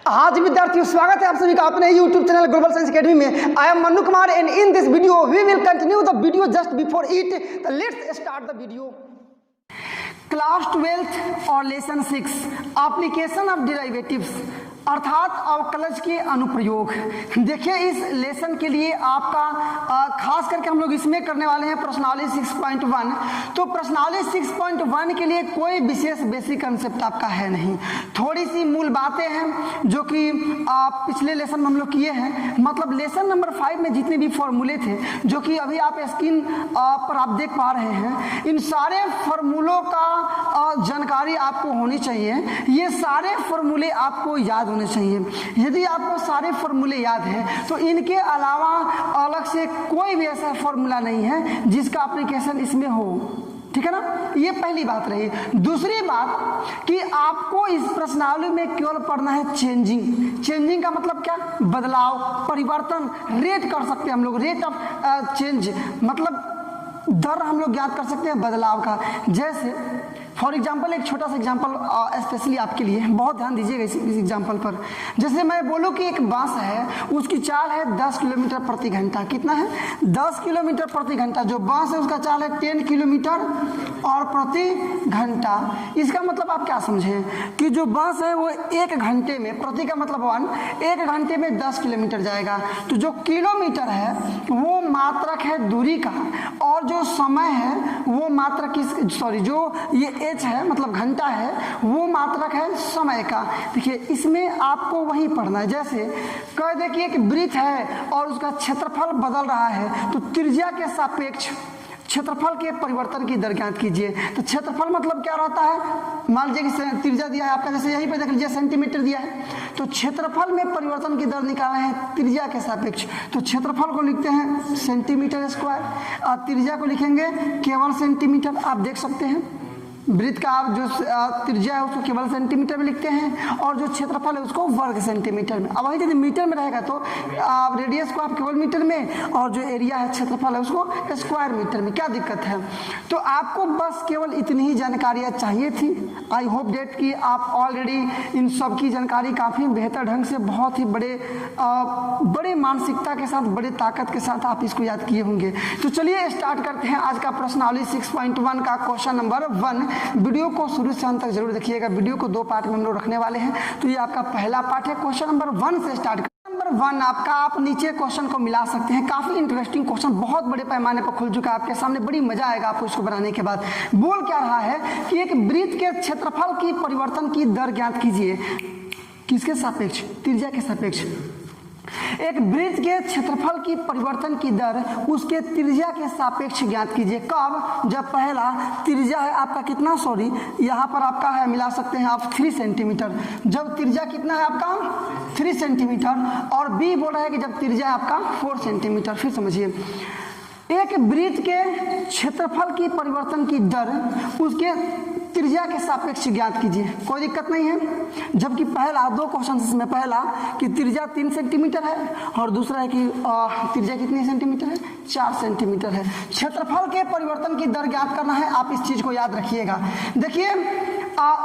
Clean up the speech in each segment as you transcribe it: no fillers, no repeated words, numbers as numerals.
हाँ जी विद्यार्थियों, स्वागत है आप सभी का अपने YouTube channel global science academy में। I am Mannu Kumar and in this video we will continue the video just before it. Let's start the video. Class 12 और लेसन 6 एप्लीकेशन ऑफ डेरिवेटिव्स अर्थात अवकलज के अनुप्रयोग। देखिए इस लेसन के लिए आपका खास करके हम लोग इसमें करने वाले हैं प्रश्नावली 6.1। तो प्रश्नावली 6.1 के लिए कोई विशेष बेसिक कंसेप्ट आपका है नहीं, थोड़ी सी मूल बातें हैं जो कि पिछले लेसन में हम लोग किए हैं। मतलब लेसन नंबर 5 में जितने भी फॉर्मूले थे जो कि अभी आप स्क्रीन पर आप देख पा रहे हैं, इन सारे फॉर्मूलों का जानकारी आपको होनी चाहिए। ये सारे फॉर्मूले आपको याद होने चाहिए। यदि आपको सारे फॉर्मूले याद हैं तो इनके अलावा अलग से कोई भी ऐसा फॉर्मूला नहीं है जिसका एप्लीकेशन इसमें हो। ठीक है ना, ये पहली बात रही। दूसरी बात कि आपको इस प्रश्नावली में केवल पढ़ना है चेंजिंग। चेंजिंग का मतलब क्या? बदलाव, परिवर्तन, रेट कर सकते हैं हम लोग, रेट ऑफ चेंज मतलब दर हम लोग ज्ञात कर सकते हैं बदलाव का। जैसे फॉर एग्जाम्पल एक छोटा सा एग्जाम्पल स्पेशली आपके लिए, बहुत ध्यान दीजिएगा इस एग्जाम्पल पर। जैसे मैं बोलूँ कि एक बांस है, उसकी चाल है 10 किलोमीटर प्रति घंटा। कितना है? 10 किलोमीटर प्रति घंटा। जो बांस है उसका चाल है 10 किलोमीटर और प्रति घंटा। इसका मतलब आप क्या समझें कि जो बांस है वो एक घंटे में, प्रति का मतलब 1, एक घंटे में 10 किलोमीटर जाएगा। तो जो किलोमीटर है वो मात्रक है दूरी का, और जो समय है वो मात्रक जो ये एच है मतलब घंटा है वो मात्रक है समय का। देखिए इसमें आपको वही पढ़ना है। जैसे कह दे कि एक वृत्त है और उसका क्षेत्रफल बदल रहा है, तो त्रिज्या के सापेक्ष क्षेत्रफल के परिवर्तन की दर ज्ञात कीजिए। तो क्षेत्रफल मतलब क्या रहता है? मान लीजिए कि त्रिज्या दिया है आपका, जैसे यहीं पे देख लीजिए सेंटीमीटर दिया है, तो क्षेत्रफल में परिवर्तन की दर निकालना है त्रिज्या के सापेक्ष। तो क्षेत्रफल को लिखते हैं सेंटीमीटर स्क्वायर और त्रिज्या को लिखेंगे केवल सेंटीमीटर। आप देख सकते हैं वृत्त का आप जो त्रिज्या है उसको केवल सेंटीमीटर में लिखते हैं और जो क्षेत्रफल है उसको वर्ग सेंटीमीटर में। अब वही यदि मीटर में रहेगा तो रेडियस को आप केवल मीटर में, और जो एरिया है क्षेत्रफल है उसको स्क्वायर मीटर में। क्या दिक्कत है? तो आपको बस केवल इतनी ही जानकारियाँ चाहिए थी। आई होप डेट कि आप ऑलरेडी इन सब की जानकारी काफ़ी बेहतर ढंग से, बहुत ही बड़े मानसिकता के साथ, बड़े ताकत के साथ आप इसको याद किए होंगे। तो चलिए स्टार्ट करते हैं आज का प्रश्नावली 6.1 का क्वेश्चन नंबर 1। वीडियो को शुरू से अंत तक जरूर देखिएगा। वीडियो को 2 पार्ट में हम लोग रखने वाले हैं। तो ये आपका पहला पार्ट है, क्वेश्चन नंबर 1 से स्टार्ट। नंबर 1 आपका, आप नीचे क्वेश्चन को मिला सकते हैं। काफी इंटरेस्टिंग क्वेश्चन, बहुत बड़े पैमाने पर खुल चुका है आपके सामने, बड़ी मजा आएगा आपको इसको बनाने के बाद। बोल क्या रहा है कि एक वृत्त के क्षेत्रफल की परिवर्तन की दर ज्ञात कीजिए। किसके सापेक्ष? त्रिज्या के सापेक्ष। एक वृत्त के क्षेत्रफल की परिवर्तन की दर उसके त्रिज्या के सापेक्ष ज्ञात कीजिए। कब? जब पहला त्रिज्या है आपका कितना, यहाँ पर आपका है, मिला सकते हैं आप 3 सेंटीमीटर। जब त्रिज्या कितना है आपका 3 सेंटीमीटर, और बी बोल रहा है कि जब त्रिज्या है आपका 4 सेंटीमीटर। फिर समझिए, एक वृत्त के क्षेत्रफल की परिवर्तन की दर उसके त्रिज्या के सापेक्ष ज्ञात कीजिए। कोई दिक्कत नहीं है। जबकि पहला 2 क्वेश्चन इसमें, पहला कि त्रिज्या 3 सेंटीमीटर है और दूसरा है कि त्रिज्या कितनी सेंटीमीटर है? 4 सेंटीमीटर है। क्षेत्रफल के परिवर्तन की दर ज्ञात करना है, आप इस चीज को याद रखिएगा। देखिए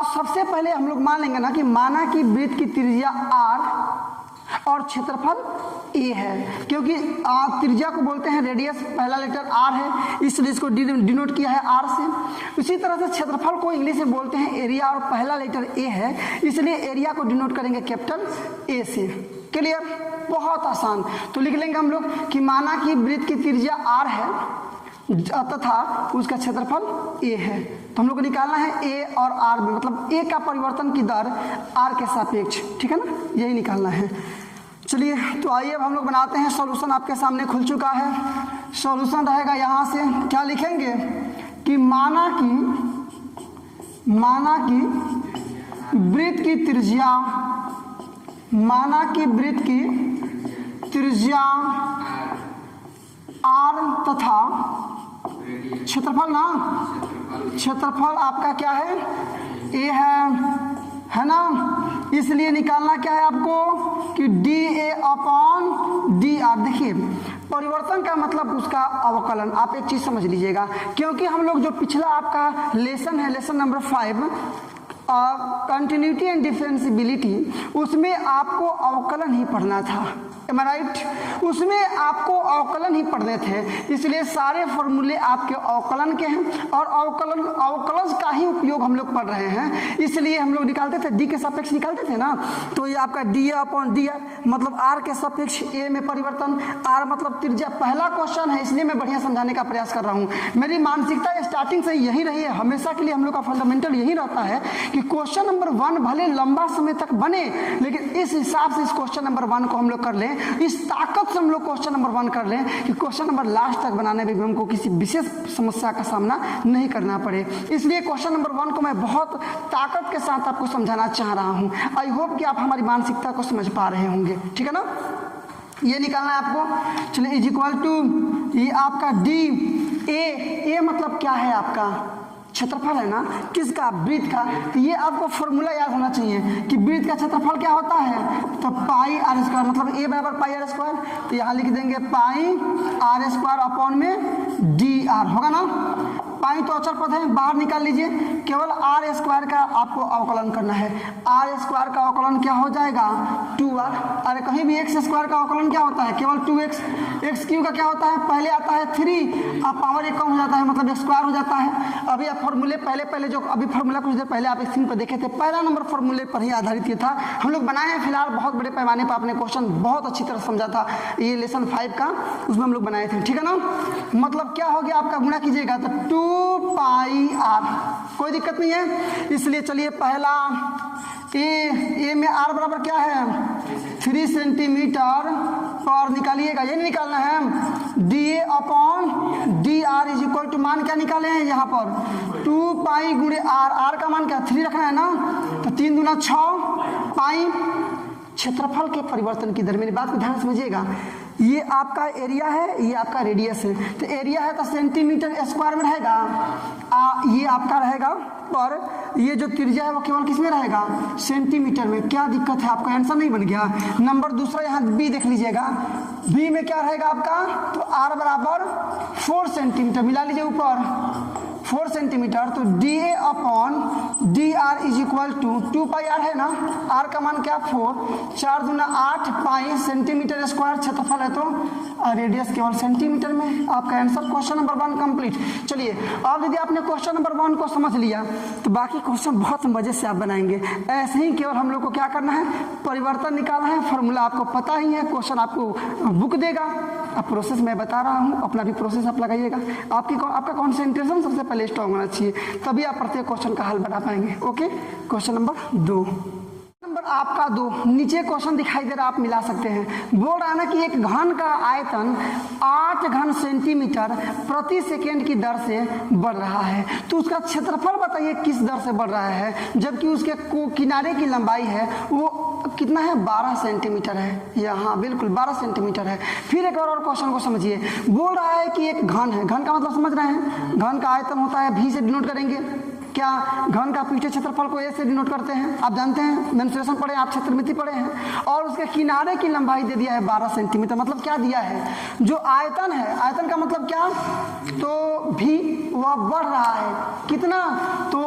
सबसे पहले हम लोग मान लेंगे ना कि माना कि वृत्त की त्रिज्या r और क्षेत्रफल a है, क्योंकि त्रिज्या को बोलते हैं रेडियस, पहला लेटर r है इसलिए इसको डिनोट किया है r से। उसी तरह से क्षेत्रफल को इंग्लिश में बोलते हैं एरिया और पहला लेटर a है इसलिए एरिया को डिनोट करेंगे कैपिटल A से। क्लियर? बहुत आसान। तो लिख लेंगे हम लोग कि माना कि वृत्त की त्रिज्या r है तथा उसका क्षेत्रफल a है। तो हम लोग को निकालना है a और r में, मतलब a का परिवर्तन की दर r के सापेक्ष। ठीक है ना, यही निकालना है। चलिए तो आइए अब हम लोग बनाते हैं। सॉल्यूशन आपके सामने खुल चुका है। सॉल्यूशन रहेगा यहाँ से, क्या लिखेंगे कि माना कि वृत्त की त्रिज्या, माना कि वृत्त की त्रिज्या r तथा क्षेत्रफल ना, क्षेत्रफल आपका क्या है? a है ना। इसलिए निकालना क्या है आपको कि dA/dr। देखिए परिवर्तन का मतलब उसका अवकलन। आप एक चीज समझ लीजिएगा, क्योंकि हम लोग जो पिछला आपका लेसन है, लेसन नंबर 5, कंटिन्यूटी एंड डिफरेंशिबिलिटी, उसमें आपको अवकलन ही पढ़ना था, एम आई राइट? उसमें आपको अवकलन ही पढ़ने थे, इसलिए सारे फॉर्मूले आपके अवकलन के हैं और अवकलज का ही उपयोग हम लोग पढ़ रहे हैं। इसलिए हम लोग निकालते थे डी के सापेक्ष निकालते थे ना, तो ये आपका D A upon d r, मतलब आर के सापेक्ष ए में परिवर्तन, आर मतलब त्रिज्या। पहला क्वेश्चन है इसलिए मैं बढ़िया समझाने का प्रयास कर रहा हूँ। मेरी मानसिकता स्टार्टिंग से यही रही है, हमेशा के लिए हम लोग का फंडामेंटल यही रहता है कि क्वेश्चन नंबर 1 भले लंबा समय तक बने, लेकिन इस हिसाब से इस क्वेश्चन नंबर 1 को हम लोग कर लें, इस ताकत से हम लोग क्वेश्चन नंबर 1 कर लें कि क्वेश्चन नंबर लास्ट तक बनाने में भी हमको किसी विशेष समस्या का सामना नहीं करना पड़े। इसलिए क्वेश्चन नंबर 1 को मैं बहुत ताकत के साथ आपको समझाना चाह रहा हूं। आई होप कि आप हमारी मानसिकता को समझ पा रहे होंगे, ठीक है ना? ये निकालना है आपको। चलिए इज इक्वल टू ये आपका डी ए मतलब क्या है? आपका क्षेत्रफल है ना, किसका? वृत्त का। तो ये आपको फॉर्मूला याद होना चाहिए कि वृत्त का क्षेत्रफल क्या होता है, तो पाई आर स्क्वायर, मतलब ए बराबर पाई आर स्क्वायर। तो यहाँ लिख देंगे पाई आर स्क्वायर अपॉन में डी आर, होगा ना? पाई तो अचर पद है, बाहर निकाल लीजिए, केवल आर स्क्वायर का आपको अवकलन करना है। आर स्क्वायर का अवकलन क्या हो जाएगा? 2r। अरे कहीं भी एक्स स्क्वायर का अवकलन क्या होता है? केवल 2x। एक्स क्यू का क्या होता है? पहले आता है 3, अब पावर 1 कम हो जाता है, मतलब एक्स स्क्वायर हो जाता है। अभी आप फॉर्मूले पहले जो अभी फॉर्मूला कुछ देर पहले आप स्क्रीन पर देखे थे, पहला नंबर फॉर्मूले पर ही आधारित ये था। हम लोग बनाए हैं फिलहाल बहुत बड़े पैमाने पर, आपने क्वेश्चन बहुत अच्छी तरह समझा था, ये लेसन 5 का उसमें हम लोग बनाए थे, ठीक है ना? मतलब क्या हो गया आपका, गुणा कीजिएगा तो 2 पाई आर, कोई दिक्कत नहीं है। इसलिए चलिए पहला ए में आर बराबर क्या है? 3 सेंटीमीटर पर निकालिएगा, ये नहीं निकालना है। D A upon d r is equal to, मान क्या निकाले हैं यहाँ पर? 2 पाई गुणे आर, आर का मान क्या 3 रखना है ना, तो 3 दूना 6 पाई। क्षेत्रफल के परिवर्तन की दर, मेरी बात को ध्यान समझिएगा, ये आपका एरिया है, ये आपका रेडियस है। तो एरिया है तो सेंटीमीटर स्क्वायर में रहेगा, ये आपका रहेगा, पर ये जो त्रिज्या है वो केवल किस में रहेगा? सेंटीमीटर में। क्या दिक्कत है? आपका आंसर नहीं बन गया। नंबर दूसरा यहाँ बी देख लीजिएगा, बी में क्या रहेगा आपका? तो आर बराबर 4 सेंटीमीटर, मिला लीजिए ऊपर 4 सेंटीमीटर। तो D A upon d r is equal to 2 pi r है ना, आर का मान क्या? 4, 4 दूना 8 पाई सेंटीमीटर स्क्वायर क्षेत्रफल है, तो रेडियस केवल सेंटीमीटर में। आपका आंसर क्वेश्चन नंबर 1 कंप्लीट। चलिए अब यदि आपने क्वेश्चन नंबर 1 को समझ लिया तो बाकी क्वेश्चन बहुत मजे से आप बनाएंगे। ऐसे ही केवल हम लोग को क्या करना है? परिवर्तन निकालना है। फॉर्मूला आपको पता ही है, क्वेश्चन आपको बुक देगा। अब प्रोसेस मैं बता रहा हूँ, अपना भी प्रोसेस आप लगाइएगा। आपका कॉन्सेंट्रेशन सबसे पहले स्ट्रॉन्ग होना चाहिए, तभी आप प्रत्येक क्वेश्चन का हल बना पाएंगे। ओके, क्वेश्चन नंबर 2, नंबर आपका 2, नीचे क्वेश्चन दिखाई दे रहा, आप मिला सकते हैं। बोल रहा है ना कि एक घन का आयतन 8 घन सेंटीमीटर प्रति सेकेंड की दर से बढ़ रहा है, तो उसका क्षेत्रफल बताइए किस दर से बढ़ रहा है, जबकि उसके किनारे की लंबाई है वो कितना है? 12 सेंटीमीटर है। यहाँ बिल्कुल 12 सेंटीमीटर है। फिर एक और क्वेश्चन को समझिए। बोल रहा है कि एक घन है, घन का मतलब समझ रहे हैं? घन का आयतन होता है भी से डिनोट करेंगे क्या? घन का पृष्ठीय क्षेत्रफल को ए से डिनोट करते हैं, आप जानते हैं, मेंसुरेशन पढ़े, आप क्षेत्रमिति पढ़े हैं। और उसके किनारे की लंबाई दे दिया है 12 सेंटीमीटर। मतलब क्या दिया है? जो आयतन है, आयतन का मतलब क्या? तो भी वह बढ़ रहा है, कितना? तो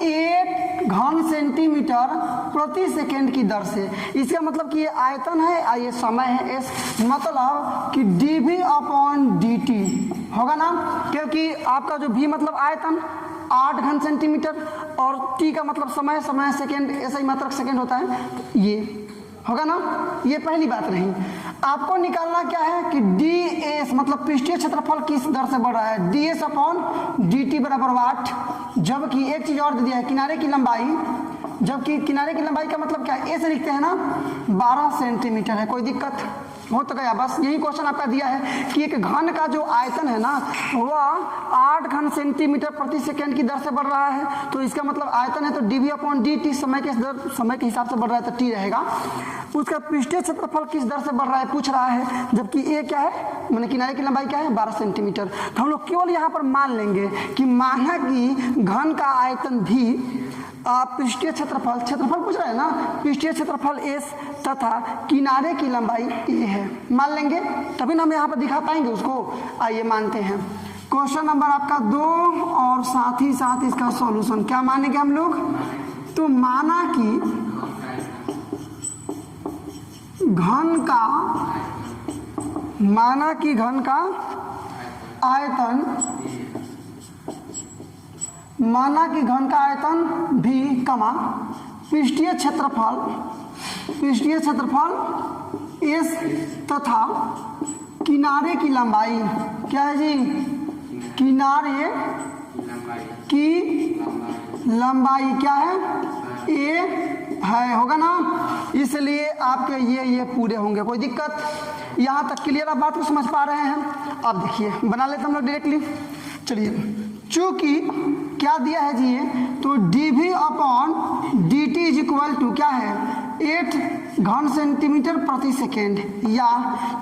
1 घन सेंटीमीटर प्रति सेकेंड की दर से। इसका मतलब कि ये आयतन है, ये समय है एस, मतलब कि d v upon D t होगा ना, क्योंकि आपका जो भी मतलब आयतन 8 घन सेंटीमीटर और टी का मतलब समय, समय सेकेंड, ऐसा ही मात्रक सेकेंड होता है, ये होगा ना। ये पहली बात रही। आपको निकालना क्या है कि डी एस मतलब पृष्ठीय क्षेत्रफल किस दर से बढ़ रहा है? D S upon D t बराबर वाट। जबकि एक चीज और दे दिया है, किनारे की लंबाई, जबकि किनारे की लंबाई का मतलब क्या है? ए से लिखते हैं ना, 12 सेंटीमीटर है। कोई दिक्कत हो तो गया, बस यही क्वेश्चन आपका दिया है कि एक घन का जो आयतन है ना वह 8 घन सेंटीमीटर प्रति सेकेंड की दर से बढ़ रहा है। तो इसका मतलब आयतन है तो डीवी अपॉन डी टी समय के हिसाब से बढ़ रहा है तो टी रहेगा। उसका पृष्ठीय क्षेत्रफल किस दर से बढ़ रहा है पूछ रहा है, जबकि ए क्या है, मैंने किनारे की लंबाई क्या है? 12 सेंटीमीटर। तो हम लोग केवल यहाँ पर मान लेंगे कि माना कि घन का आयतन भी पृष्ठीय क्षेत्रफल पूछ रहा है ना, पृष्ठीय क्षेत्रफल एस तथा किनारे की लंबाई ए है, मान लेंगे तभी ना हम यहाँ पर दिखा पाएंगे उसको। आइए मानते हैं। क्वेश्चन नंबर आपका 2 और साथ ही साथ इसका सॉल्यूशन क्या मानेंगे हम लोग? तो माना कि घन का आयतन भी कमा पृष्ठीय क्षेत्रफल S तथा किनारे की लंबाई, क्या है जी, किनारे की लंबाई क्या है, A है, होगा ना। इसलिए आपके ये पूरे होंगे, कोई दिक्कत। यहाँ तक क्लियर, आप बात को समझ पा रहे हैं। अब देखिए बना लेते हम लोग डायरेक्टली। चलिए, चूंकि क्या दिया है जी, ये तो dv upon dt is equal to क्या है, 8 घन सेंटीमीटर प्रति सेकेंड। या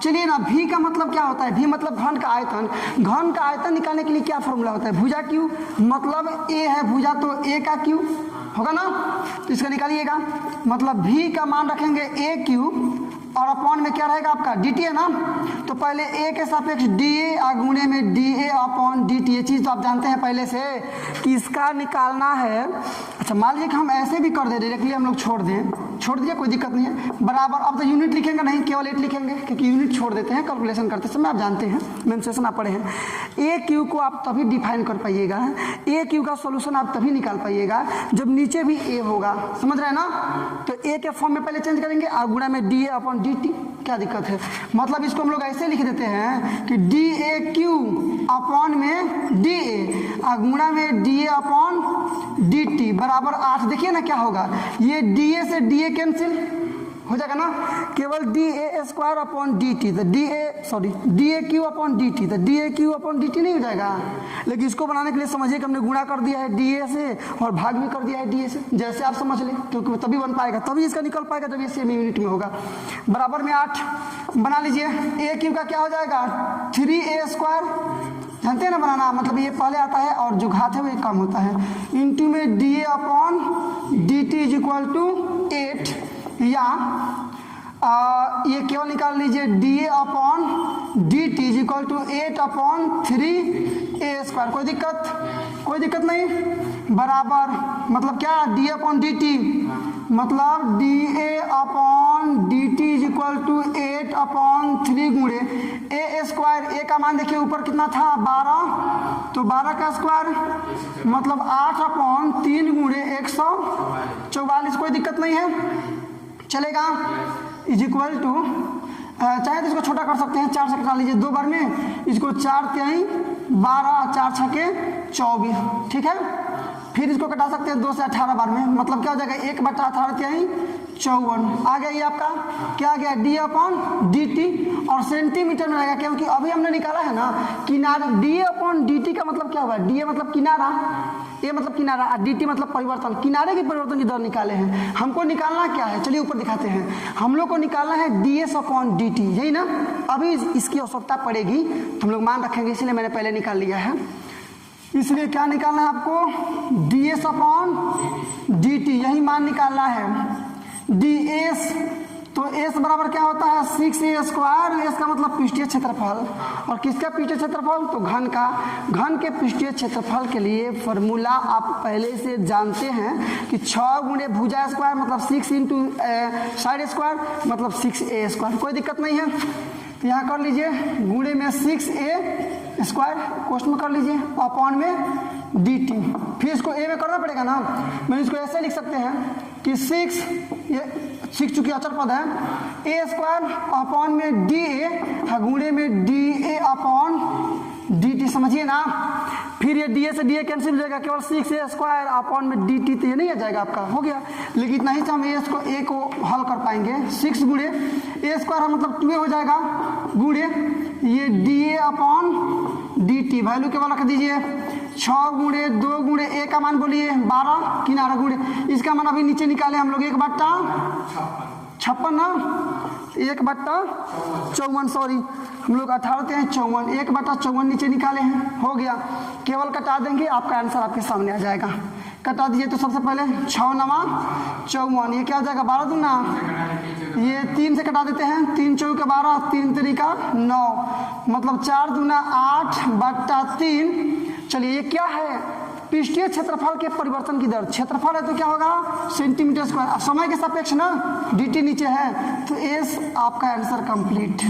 चलिए ना, v का मतलब क्या होता है, v मतलब घन का आयतन। घन का आयतन निकालने के लिए क्या फॉर्मूला होता है, भुजा क्यू, मतलब a है भुजा तो a का क्यू होगा ना, तो इसका निकालिएगा। मतलब v का मान रखेंगे a क्यू और अपॉन में क्या रहेगा आपका dt है ना, तो पहले a के सापेक्ष dA गुणे में dA अपॉन dt। ये चीज़ तो आप जानते हैं पहले से कि इसका निकालना है। अच्छा मान लीजिए कि हम ऐसे भी कर दे, डायरेक्टली हम लोग छोड़ दीजिए, कोई दिक्कत नहीं है। बराबर, अब तो यूनिट लिखेंगे नहीं, केवल 8 लिखेंगे, क्योंकि यूनिट छोड़ देते हैं कैलकुलेशन करते समय, आप जानते हैं, मेंसुरेशन आप पढ़े हैं। ए क्यू को आप तभी डिफाइन कर पाइएगा, ए क्यू का सोल्यूशन आप तभी निकाल पाइएगा जब नीचे भी ए होगा, समझ रहे हैं ना। तो ए के फॉर्म में पहले चेंज करेंगे, और गुणा में डी ए अपॉन डी टी, क्या दिक्कत है। मतलब इसको हम लोग ऐसे लिख देते हैं कि डी ए क्यू अपॉन में डी ए गुणा में डी ए अपॉन डी टी बराबर 8। देखिए ना क्या होगा, ये डी ए से डी ए कैंसिल हो जाएगा ना, केवल D A square upon D T, तो D A cube upon D T, तो D A cube upon D T नहीं हो जाएगा। लेकिन इसको बनाने के लिए समझिए कि हमने गुणा कर दिया है डी ए से और भाग भी कर दिया है डी ए से, जैसे आप समझ लें, क्योंकि तभी बन पाएगा, तभी इसका निकल पाएगा जब ये सेम यूनिट में होगा। बराबर में 8 बना लीजिए, ए क्यू का क्या हो जाएगा 3a स्क्वायर, जानते हैं ना बनाना, मतलब ये पहले आता है और जो घात है वो कम होता है, इंटू में D A upon D T is equal to 8, या ये केवल निकाल लीजिए D A upon D T is equal to 8 upon 3a square. कोई दिक्कत नहीं। बराबर मतलब क्या, डी ए अपॉन डी टी, मतलब D A upon D T is equal to 8 upon 3 गुणे ए स्क्वायर। ए का मान देखिए ऊपर कितना था 12, तो 12 का स्क्वायर मतलब 8 अपॉन 3 गुणे 144। कोई दिक्कत नहीं है, चलेगा। इज इक्वल टू, चाहे तो इसको छोटा कर सकते हैं, 4 से कटा लीजिए 2 बार में, इसको 4 3 12, 4 6 24, ठीक है। फिर इसको कटा सकते हैं 2 से 18 बार में, मतलब क्या हो जाएगा 1/18 3 54। आ गया ये आपका क्या आ गया, डी अपॉन डी टी, और सेंटीमीटर में रहेगा क्योंकि अभी हमने निकाला है ना किनारा। डी अपॉन डी टी का मतलब क्या होगा, डी मतलब किनारा, ए मतलब किनारा, और डी टी मतलब परिवर्तन, किनारे के परिवर्तन की दर निकाले हैं। हमको निकालना क्या है, चलिए ऊपर दिखाते हैं। हम लोग को निकालना है D S upon D T, यही ना। अभी इसकी आवश्यकता पड़ेगी तो हम लोग मान रखेंगे, इसलिए मैंने पहले निकाल लिया है। इसलिए क्या निकालना है आपको, D S upon D T, यही मान निकालना है। डी एस, तो एस बराबर क्या होता है 6a स्क्वायर। एस का मतलब पृष्ठीय क्षेत्रफल, और किसका पृष्ठीय क्षेत्रफल, तो घन का। घन के पृष्ठीय क्षेत्रफल के लिए फॉर्मूला आप पहले से जानते हैं कि 6 गुणे भुजा स्क्वायर मतलब 6 इंटू साइड स्क्वायर मतलब 6a स्क्वायर। कोई दिक्कत नहीं है, तो यहाँ कर लीजिए गुणे में 6a स्क्वायर, क्वेश्चन में कर लीजिए अपॉन में डी टी। फिर इसको ए में करना पड़ेगा ना, मैं इसको ऐसे लिख सकते हैं कि 6, ये 6 चूंकि अचर पद है, ए स्क्वायर अपॉन में डी ए गुणे में डी ए अपॉन डी टी, समझिए ना। फिर ये डी ए से डी ए कैंसिल हो जाएगा, केवल 6a स्क्वायर अपॉन में डी टी, तो ये नहीं आ जाएगा आपका, हो गया। लेकिन इतना ही से हम ए को हल कर पाएंगे। 6 गुणे ए स्क्वायर मतलब 2a हो जाएगा, गुणे ये D A upon D T, value केवल रख दीजिए 6 गुणे 2 गुणे ए का मान बोलिए 12, किनारा गुणे इसका मान अभी नीचे निकाले हम लोग 1/56 ना, 1/54, सॉरी हम लोग 18 54, 1/54 नीचे निकाले हैं, हो गया। केवल कटा देंगे, आपका आंसर आपके सामने आ जाएगा। कटा दीजिए तो सबसे पहले 6 9 54, ये क्या हो जाएगा 12 दूना, ये 3 से कटा देते हैं, 3 4 का 12, 3 3 का 9, मतलब 4 दूना 8/3। चलिए ये क्या है, पृष्ठीय क्षेत्रफल के परिवर्तन की दर, क्षेत्रफल है तो क्या होगा सेंटीमीटर स्क्वायर, समय के सापेक्ष ना, dt नीचे है, तो एस आपका आंसर कंप्लीट।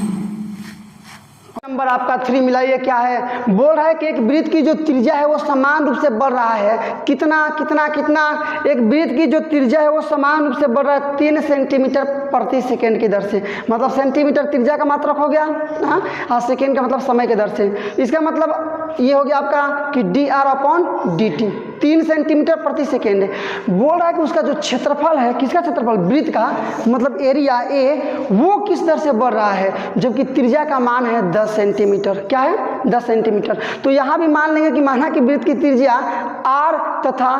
नंबर आपका 3 मिलाइए क्या है, बोल रहा है कि एक वृत्त की जो त्रिज्या है वो समान रूप से बढ़ रहा है, कितना कितना कितना, एक वृत्त की जो त्रिज्या है वो समान रूप से बढ़ रहा है 3 सेंटीमीटर प्रति सेकेंड की दर से, मतलब सेंटीमीटर त्रिज्या का मात्रक हो गया, हाँ, और सेकेंड का मतलब समय के दर से। इसका मतलब ये हो गया आपका कि dr/dt 3 सेंटीमीटर प्रति सेकेंड। बोल रहा है कि उसका जो क्षेत्रफल है, किसका क्षेत्रफल, वृत्त का, मतलब एरिया ए, वो किस दर से बढ़ रहा है, जबकि त्रिज्या का मान है 10 सेंटीमीटर। क्या है 10 सेंटीमीटर। तो यहाँ भी मान लेंगे कि माना कि वृत्त की त्रिज्या r तथा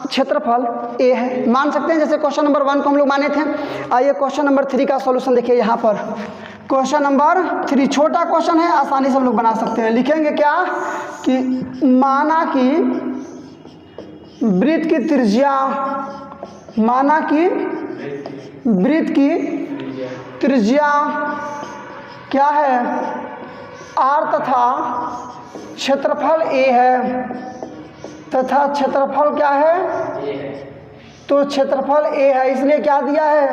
क्षेत्रफल a है, मान सकते हैं, जैसे क्वेश्चन नंबर 1 को हम लोग माने थे। आइए क्वेश्चन नंबर 3 का सॉल्यूशन देखिए। यहाँ पर क्वेश्चन नंबर 3 छोटा क्वेश्चन है, आसानी से हम लोग बना सकते हैं। लिखेंगे क्या कि माना कि वृत्त की त्रिज्या, माना कि वृत्त की त्रिज्या क्या है r तथा क्षेत्रफल a है, तथा क्षेत्रफल क्या है, तो क्षेत्रफल a है, इसलिए क्या दिया है,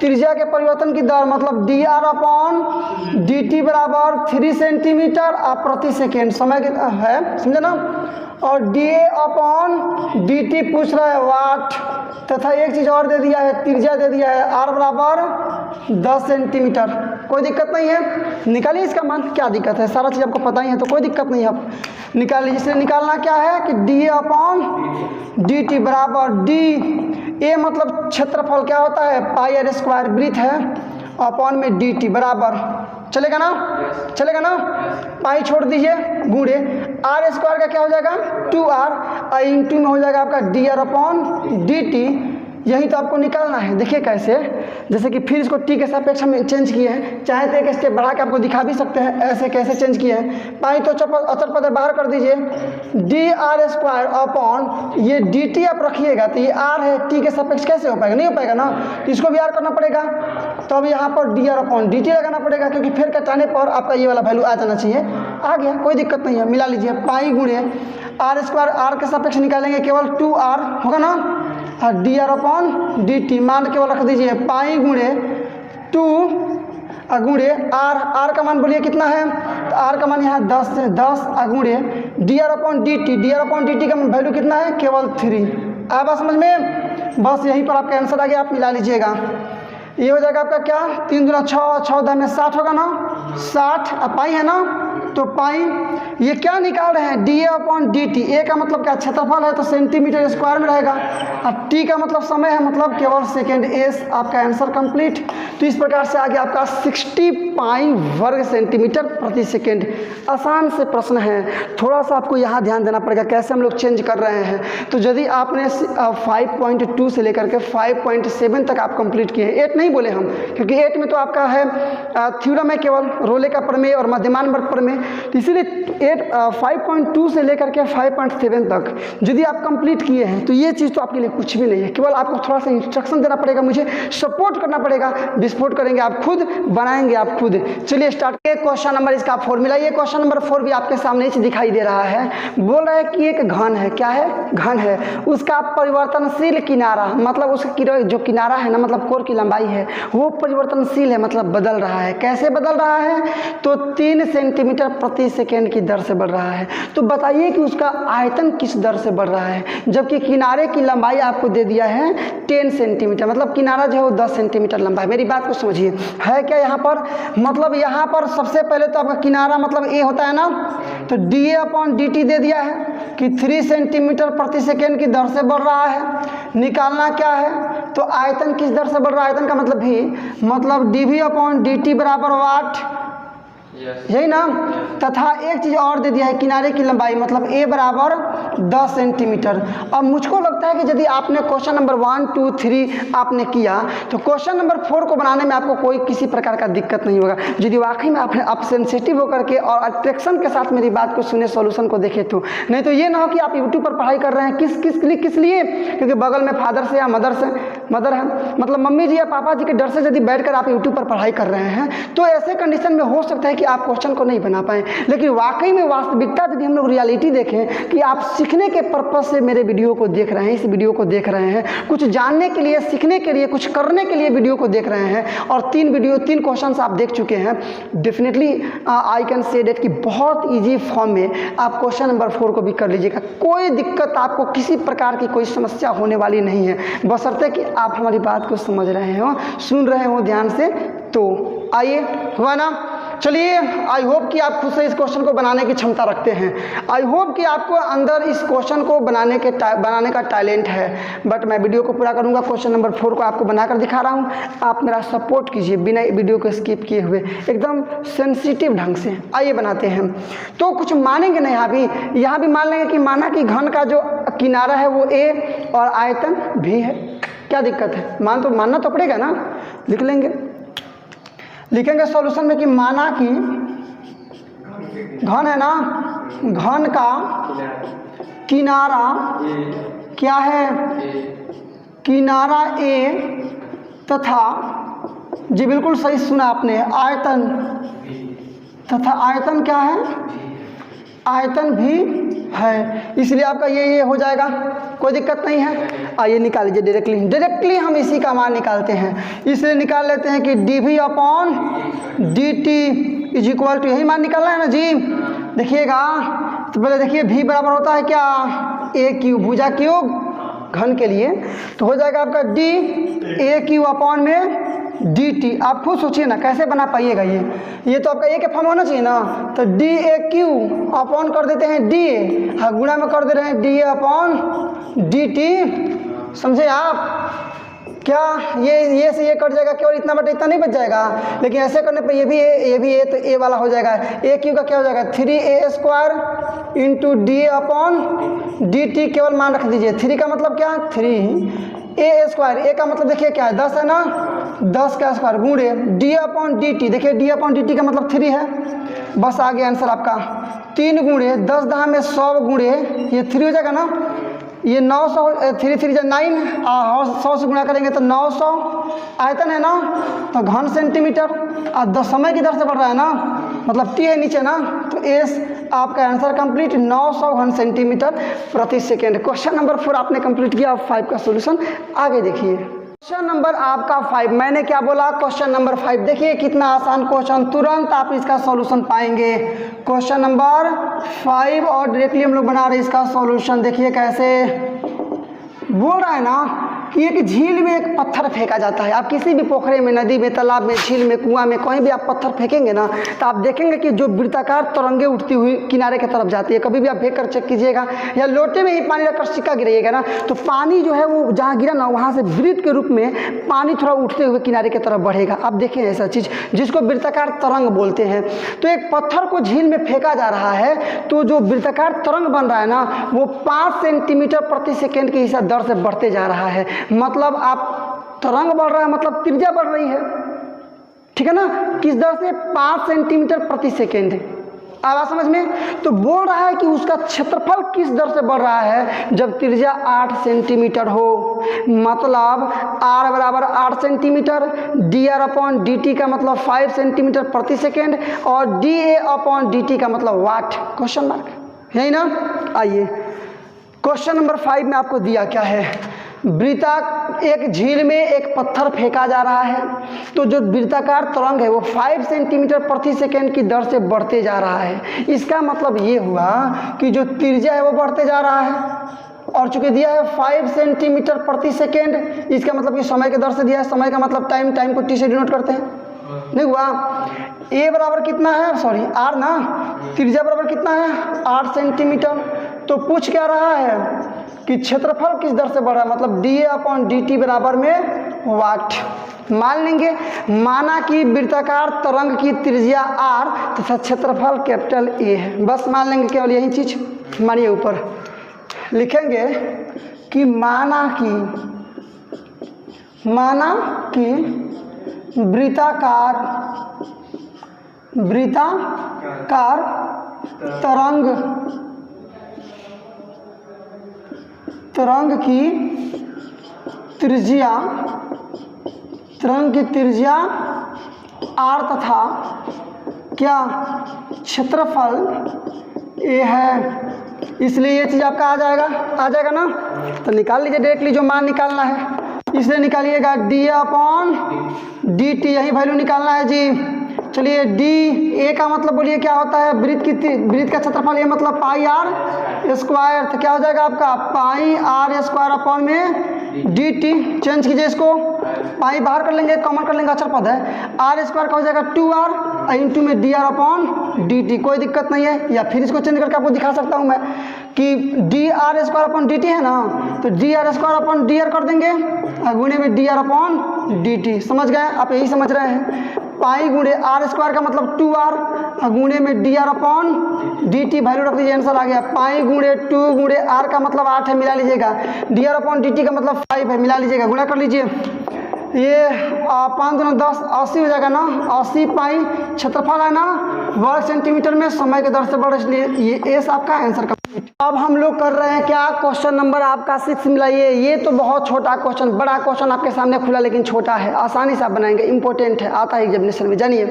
त्रिज्या के परिवर्तन की दर, मतलब dr/dt बराबर 3 सेंटीमीटर प्रति सेकेंड, समय है, समझे ना, और dA/dt पूछ रहा है वाट, तथा एक चीज़ और दे दिया है, त्रिज्या दे दिया है r बराबर 10 सेंटीमीटर। कोई दिक्कत नहीं है, निकालिए इसका मान, क्या दिक्कत है, सारा चीज़ आपको पता ही है, तो कोई दिक्कत नहीं है, आप निकालिए। इसलिए निकालना क्या है कि dA/dt बराबर d, a मतलब क्षेत्रफल क्या होता है, πr² वृत्त है, अपॉन में dt बराबर, चलेगा ना, चलेगा ना, पाई छोड़ दीजिए, गुणे r² का क्या हो जाएगा 2r, इंटू में हो जाएगा आपका dr/dt। यही तो आपको निकालना है। देखिए कैसे, जैसे कि फिर इसको t के सापेक्ष में चेंज किए हैं, चाहे तो एक स्टेप बढ़ा के आपको दिखा भी सकते हैं, ऐसे कैसे चेंज किए हैं। पाई तो अचर पद बाहर कर दीजिए, dr² अपॉन ये dt आप रखिएगा, तो ये r है, t के सापेक्ष कैसे हो पाएगा, नहीं हो पाएगा ना, तो इसको भी r करना पड़ेगा, तो अब यहाँ पर dr/dt लगाना पड़ेगा, क्योंकि फिर कटाने पर आपका ये वाला वैल्यू आ जाना चाहिए, आ गया, कोई दिक्कत नहीं है। मिला लीजिए, पाई गुणे r², r के सापेक्ष निकालेंगे केवल 2r होगा ना, और dr/dt मान केवल रख दीजिए, पाई गुणे 2 गुणे r का मान बोलिए कितना है, तो r का मान यहाँ 10 से 10 गुणे dr/dt का वैल्यू कितना है, केवल 3। आया बात समझ में, बस यहीं पर आपका आंसर आ गया, आप मिला लीजिएगा। ये हो जाएगा आपका क्या, 3 दूना 6, 14 में 60 होगा ना, 60 पाई है ना, तो पाई ये क्या निकाल रहे हैं, dA/dt, a का मतलब क्या क्षेत्रफल है, तो सेंटीमीटर स्क्वायर में रहेगा, और t का मतलब समय है, मतलब केवल सेकेंड, s आपका आंसर कंप्लीट। तो इस प्रकार से आ गया आपका 60 पाई वर्ग सेंटीमीटर प्रति सेकेंड। आसान से प्रश्न है, थोड़ा सा आपको यहाँ ध्यान देना पड़ेगा कैसे हम लोग चेंज कर रहे हैं। तो यदि आपने 5.2 से लेकर के 5.7 तक आप कंप्लीट किए, 8 नहीं बोले हम, क्योंकि 8 में तो आपका है थ्योरम है केवल, रोले का प्रमेय और मध्यमान वर्ग प्रमेय, तो इसीलिए 5.2 से लेकर के 5.7 तक यदि आप कंप्लीट किए हैं, तो ये चीज़ तो आपके लिए कुछ भी नहीं है, केवल आपको थोड़ा सा इंस्ट्रक्शन देना पड़ेगा, मुझे सपोर्ट करना पड़ेगा, विस्फोट करेंगे आप खुद, बनाएंगे आप खुद। चलिए स्टार्ट। क्वेश्चन नंबर इसका 4 मिला, ये क्वेश्चन नंबर 4 भी आपके सामने ही दिखाई दे रहा है। बोल रहा है कि एक घन है, क्या है, घन है, उसका परिवर्तनशील किनारा, मतलब उसका जो किनारा है ना, मतलब कोर की लंबाई है, वो परिवर्तनशील है, मतलब बदल रहा है। कैसे बदल रहा है, तो 3 सेंटीमीटर प्रति सेकेंड की दर से बढ़ रहा है। तो बताइए कि उसका आयतन किस दर से बढ़ रहा है, जबकि किनारे की लंबाई आपको दे दिया है 10 सेंटीमीटर, मतलब किनारा जो है वो 10 सेंटीमीटर लंबा है। मेरी बात को समझिए, है क्या यहाँ पर, मतलब यहाँ पर सबसे पहले तो आपका किनारा मतलब a होता है ना, तो dA/dt दे दिया है कि 3 सेंटीमीटर प्रति सेकेंड की दर से बढ़ रहा है। निकालना क्या है, तो आयतन किस दर से बढ़ रहा है, आयतन का मतलब भी, मतलब dV/dt बराबर वाट, यही ना, तथा एक चीज़ और दे दिया है, किनारे की लंबाई, मतलब a बराबर 10 सेंटीमीटर। अब मुझको लगता है कि यदि आपने क्वेश्चन नंबर 1, 2, 3 आपने किया, तो क्वेश्चन नंबर 4 को बनाने में आपको कोई किसी प्रकार का दिक्कत नहीं होगा, यदि वाकई में आप सेंसिटिव होकर के और अट्रैक्शन के साथ मेरी बात को सुने, सॉल्यूशन को देखे तो। नहीं तो ये ना हो कि आप यूट्यूब पर पढ़ाई कर रहे हैं, किस लिए, क्योंकि बगल में फादर से या मदर से मदर है, मतलब मम्मी जी या पापा जी के डर से यदि बैठकर आप यूट्यूब पर पढ़ाई कर रहे हैं तो ऐसे कंडीशन में हो सकता है कि आप क्वेश्चन को नहीं बना पाएँ। लेकिन वाकई में वास्तविकता यदि हम लोग रियलिटी देखें कि आप सीखने के पर्पज़ से मेरे वीडियो को देख रहे हैं, इस वीडियो को देख रहे हैं, कुछ जानने के लिए, सीखने के लिए, कुछ करने के लिए वीडियो को देख रहे हैं और 3 क्वेश्चन आप देख चुके हैं, definitely I can say that कि बहुत ईजी फॉर्म में आप क्वेश्चन नंबर 4 को भी कर लीजिएगा। कोई दिक्कत, आपको किसी प्रकार की कोई समस्या होने वाली नहीं है, बशर्ते कि आप हमारी बात को समझ रहे हो, सुन रहे हो ध्यान से। तो आइए, हुआ ना? चलिए, आई होप कि आप खुद से इस क्वेश्चन को बनाने की क्षमता रखते हैं। आई होप कि आपको अंदर इस क्वेश्चन को बनाने का टैलेंट है। बट मैं वीडियो को पूरा करूंगा, क्वेश्चन नंबर 4 को आपको बनाकर दिखा रहा हूं। आप मेरा सपोर्ट कीजिए बिना वीडियो को स्किप किए हुए, एकदम सेंसिटिव ढंग से। आइए बनाते हैं। तो कुछ मानेंगे ना, यहाँ भी मान लेंगे कि माना कि घन का जो किनारा है वो A और आयतन भी है। क्या दिक्कत है? मानना तो पड़ेगा ना। लिख लेंगे, लिखेंगे सॉल्यूशन में कि माना कि घन है ना, घन का किनारा क्या है? किनारा A तथा, जी बिल्कुल सही सुना आपने, आयतन तथा आयतन क्या है? आयतन भी है। इसलिए आपका ये हो जाएगा, कोई दिक्कत नहीं है। आइए निकाल लीजिए डायरेक्टली हम इसी का मान निकालते हैं। इसलिए निकाल लेते हैं कि dv upon dt is equal to, यही मान निकालना है ना जी। देखिएगा तो पहले देखिए v बराबर होता है क्या? a क्यूब, भुजा क्यूब घन के लिए, तो हो जाएगा आपका d a क्यूब अपॉन में dt। आप खुद सोचिए ना कैसे बना पाइएगा ये तो आपका a के फॉर्म होना चाहिए ना। तो डी ए क्यू अपॉन कर देते हैं डी ए, हाँ गुणा में कर दे रहे हैं D A upon D T. समझे आप? क्या ये से ये कट जाएगा, केवल इतना बटे इतना नहीं बच जाएगा। लेकिन ऐसे करने पर ये भी ए तो ए वाला हो जाएगा। ए क्यू का क्या हो जाएगा? 3a square into D A upon D T. केवल मान रख दीजिए, 3 का मतलब क्या? 3a स्क्वायर, ए का मतलब देखिए क्या है? 10 है ना, 10 का स्क्वायर गुणे डी अपॉन डी टी। देखिए डी अपॉन डी टी का मतलब 3 है। बस आ गया आंसर आपका। 3 गुणे 10 दहा में 100 गुणे ये 3 हो जाएगा ना। ये 900, 3 3 9, 100 से गुणा करेंगे तो 900। आयतन है ना, तो घन सेंटीमीटर, और समय की दर से बढ़ रहा है ना, मतलब टी है नीचे ना, तो एस आपका आंसर कंप्लीट 900 घन सेंटीमीटर प्रति सेकेंड। क्वेश्चन नंबर 4 आपने कंप्लीट किया। 5 का सॉल्यूशन आगे देखिए। क्वेश्चन नंबर आपका 5, मैंने क्या बोला? Question number 5। देखिए कितना आसान क्वेश्चन, तुरंत आप इसका सॉल्यूशन पाएंगे। क्वेश्चन नंबर 5 और डायरेक्टली हम लोग बना रहे हैं इसका सॉल्यूशन। देखिए कैसे बोल रहा है ना कि एक झील में एक पत्थर फेंका जाता है। आप किसी भी पोखरे में, नदी में, तालाब में, झील में, कुआं में, कहीं भी आप पत्थर फेंकेंगे ना, तो आप देखेंगे कि जो वृत्ताकार तरंगे उठती हुई किनारे की तरफ जाती है। कभी भी आप फेंक कर चेक कीजिएगा, या लोटे में ही पानी रखकर सिक्का गिराइएगा ना, तो पानी जो है वो जहाँ गिरा ना, वहाँ से वृत्त के रूप में पानी थोड़ा उठते हुए किनारे की तरफ बढ़ेगा। आप देखें ऐसा चीज़ जिसको वृत्ताकार तरंग बोलते हैं। तो एक पत्थर को झील में फेंका जा रहा है, तो जो वृत्ताकार तरंग बन रहा है ना, वो 5 सेंटीमीटर प्रति सेकेंड के हिसाब दर से बढ़ते जा रहा है। मतलब आप तरंग बढ़ रहा है, मतलब त्रिज्या बढ़ रही है, ठीक है ना। किस दर से? 5 सेंटीमीटर प्रति सेकेंड। अब समझ में? तो बोल रहा है कि उसका क्षेत्रफल किस दर से बढ़ रहा है? जब त्रिज्या 8 सेंटीमीटर हो, मतलब r बराबर 8 centimetre, d r upon D t का मतलब 5 सेंटीमीटर प्रति सेकेंड, और D A upon D t का मतलब वाट। क्वेश्चन मार्क, यही ना। आइए क्वेश्चन नंबर 5 में आपको दिया क्या है? एक झील में एक पत्थर फेंका जा रहा है, तो जो वृत्ताकार तरंग है वो 5 सेंटीमीटर प्रति सेकेंड की दर से बढ़ते जा रहा है। इसका मतलब ये हुआ कि जो त्रिज्या है वो बढ़ते जा रहा है, और चूंकि दिया है 5 सेंटीमीटर प्रति सेकेंड, इसका मतलब कि समय के दर से दिया है। समय का मतलब टाइम को टी से डिनोट करते हैं, नहीं हुआ। ए बराबर कितना है? सॉरी आर ना, त्रिज्या बराबर कितना है? 8 सेंटीमीटर। तो पूछ क्या रहा है कि क्षेत्रफल किस दर से बढ़ रहा है, मतलब डी ए अपॉन डी टी बराबर में वाट। मान लेंगे, माना कि वृत्ताकार तरंग की त्रिज्या आर तथा क्षेत्रफल कैपिटल ए है। बस मान लेंगे केवल यही चीज। मानिए ऊपर लिखेंगे कि माना कि वृत्ताकार तरंग की त्रिज्या, तरंग की त्रिज्या r तथा क्या क्षेत्रफल a है, इसलिए ये चीज़ आपका आ जाएगा ना। तो निकाल लीजिए डायरेक्टली जो मान निकालना है, इसलिए निकालिएगा dA/dt, यही वैल्यू निकालना है जी। चलिए dA का मतलब बोलिए क्या होता है, वृत्त का क्षेत्रफल, ये मतलब पाई r स्क्वायर, तो क्या हो जाएगा आपका पाई r स्क्वायर अपॉन में dt। चेंज कीजिए इसको, पाई बाहर कर लेंगे, कॉमन कर लेंगे, अचर पद है, r स्क्वायर का हो जाएगा 2r इंटू में dr अपॉन dt, कोई दिक्कत नहीं है। या फिर इसको चेंज करके आपको दिखा सकता हूँ मैं कि dr स्क्वायर अपॉन dt है ना, तो dr स्क्वायर अपॉन dr कर देंगे, गुणे में dr अपॉन dt। समझ गए आप, यही समझ रहे हैं। पाई गुणे आर स्क्वायर का मतलब 2r गुणे में dr अपॉन dt, वैल्यू रख दीजिए, आंसर आ गया। पाई गुणे 2 गुणे r का मतलब 8 है, मिला लीजिएगा, dr अपॉन dt का मतलब 5 है, मिला लीजिएगा, गुणा कर लीजिए। ये 5 दूना 10, 80 हो जाएगा ना, 80 पाई क्षेत्रफल है ना वर्ग सेंटीमीटर में, समय के दर से बढ़, इसलिए ये एस आपका आंसर का। अब हम लोग कर रहे हैं क्या, क्वेश्चन नंबर आपका 6 मिलाइए। ये तो बहुत छोटा क्वेश्चन, बड़ा क्वेश्चन आपके सामने खुला लेकिन छोटा है, आसानी से आप बनाएंगे, इंपॉर्टेंट है, आता है एग्जामिनेशन में। जानिए,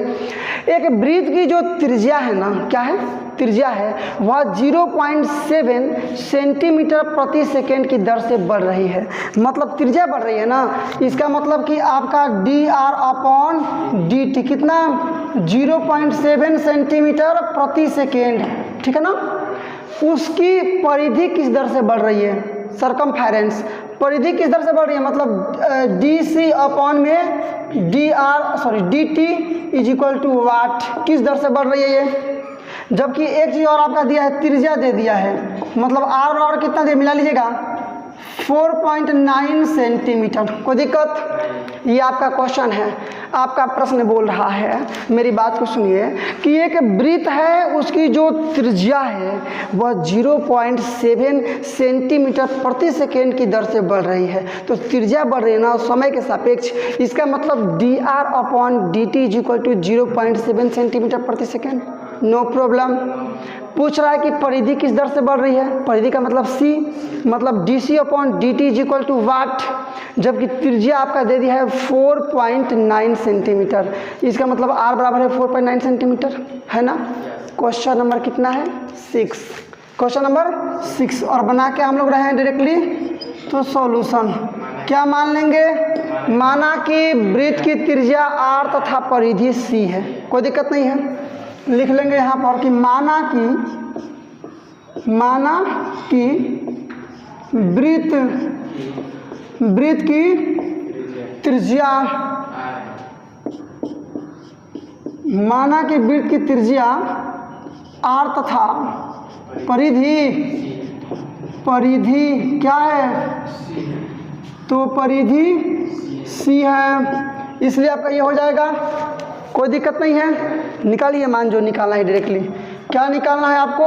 एक वृत्त की जो त्रिज्या है ना, क्या है त्रिज्या है, वह 0.7 सेंटीमीटर प्रति सेकेंड की दर से बढ़ रही है। मतलब त्रिज्या बढ़ रही है ना, इसका मतलब कि आपका dr अपॉन dt कितना 0.7 सेंटीमीटर प्रति सेकेंड, ठीक है ना। उसकी परिधि किस दर से बढ़ रही है, सरकमफेरेंस, परिधि किस दर से बढ़ रही है, मतलब dc अपॉन में dt इज इक्वल टू वाट, किस दर से बढ़ रही है ये। जबकि एक चीज़ और आपका दिया है, त्रिज्या दे दिया है, मतलब r बराबर कितना दे, मिला लीजिएगा 4.9 सेंटीमीटर। कोई दिक्कत, ये आपका क्वेश्चन है, आपका प्रश्न बोल रहा है, मेरी बात को सुनिए कि एक वृत्त है, उसकी जो त्रिज्या है वह 0.7 सेंटीमीटर प्रति सेकेंड की दर से बढ़ रही है। तो त्रिज्या बढ़ रही है ना समय के सापेक्ष, इसका मतलब dr upon dt is equal to 0.7 centimetre प्रति सेकेंड। No problem. पूछ रहा है कि परिधि किस दर से बढ़ रही है, परिधि का मतलब c, मतलब dc upon dt is equal to what, जबकि त्रिज्या आपका दे दिया है 4.9 सेंटीमीटर, इसका मतलब r बराबर है 4.9 सेंटीमीटर, है ना। क्वेश्चन नंबर कितना है 6, क्वेश्चन नंबर 6। और बना के हम लोग रहे हैं डायरेक्टली, तो सॉल्यूशन क्या मान लेंगे, माना कि वृत्त की त्रिज्या r तथा परिधि c है, कोई दिक्कत नहीं है, लिख लेंगे यहाँ पर कि माना कि वृत्त की त्रिज्या, माना कि वृत्त की त्रिज्या r तथा परिधि क्या है, तो परिधि c है, इसलिए आपका ये हो जाएगा, कोई दिक्कत नहीं है। निकालिए मान जो निकालना है डायरेक्टली, क्या निकालना है आपको,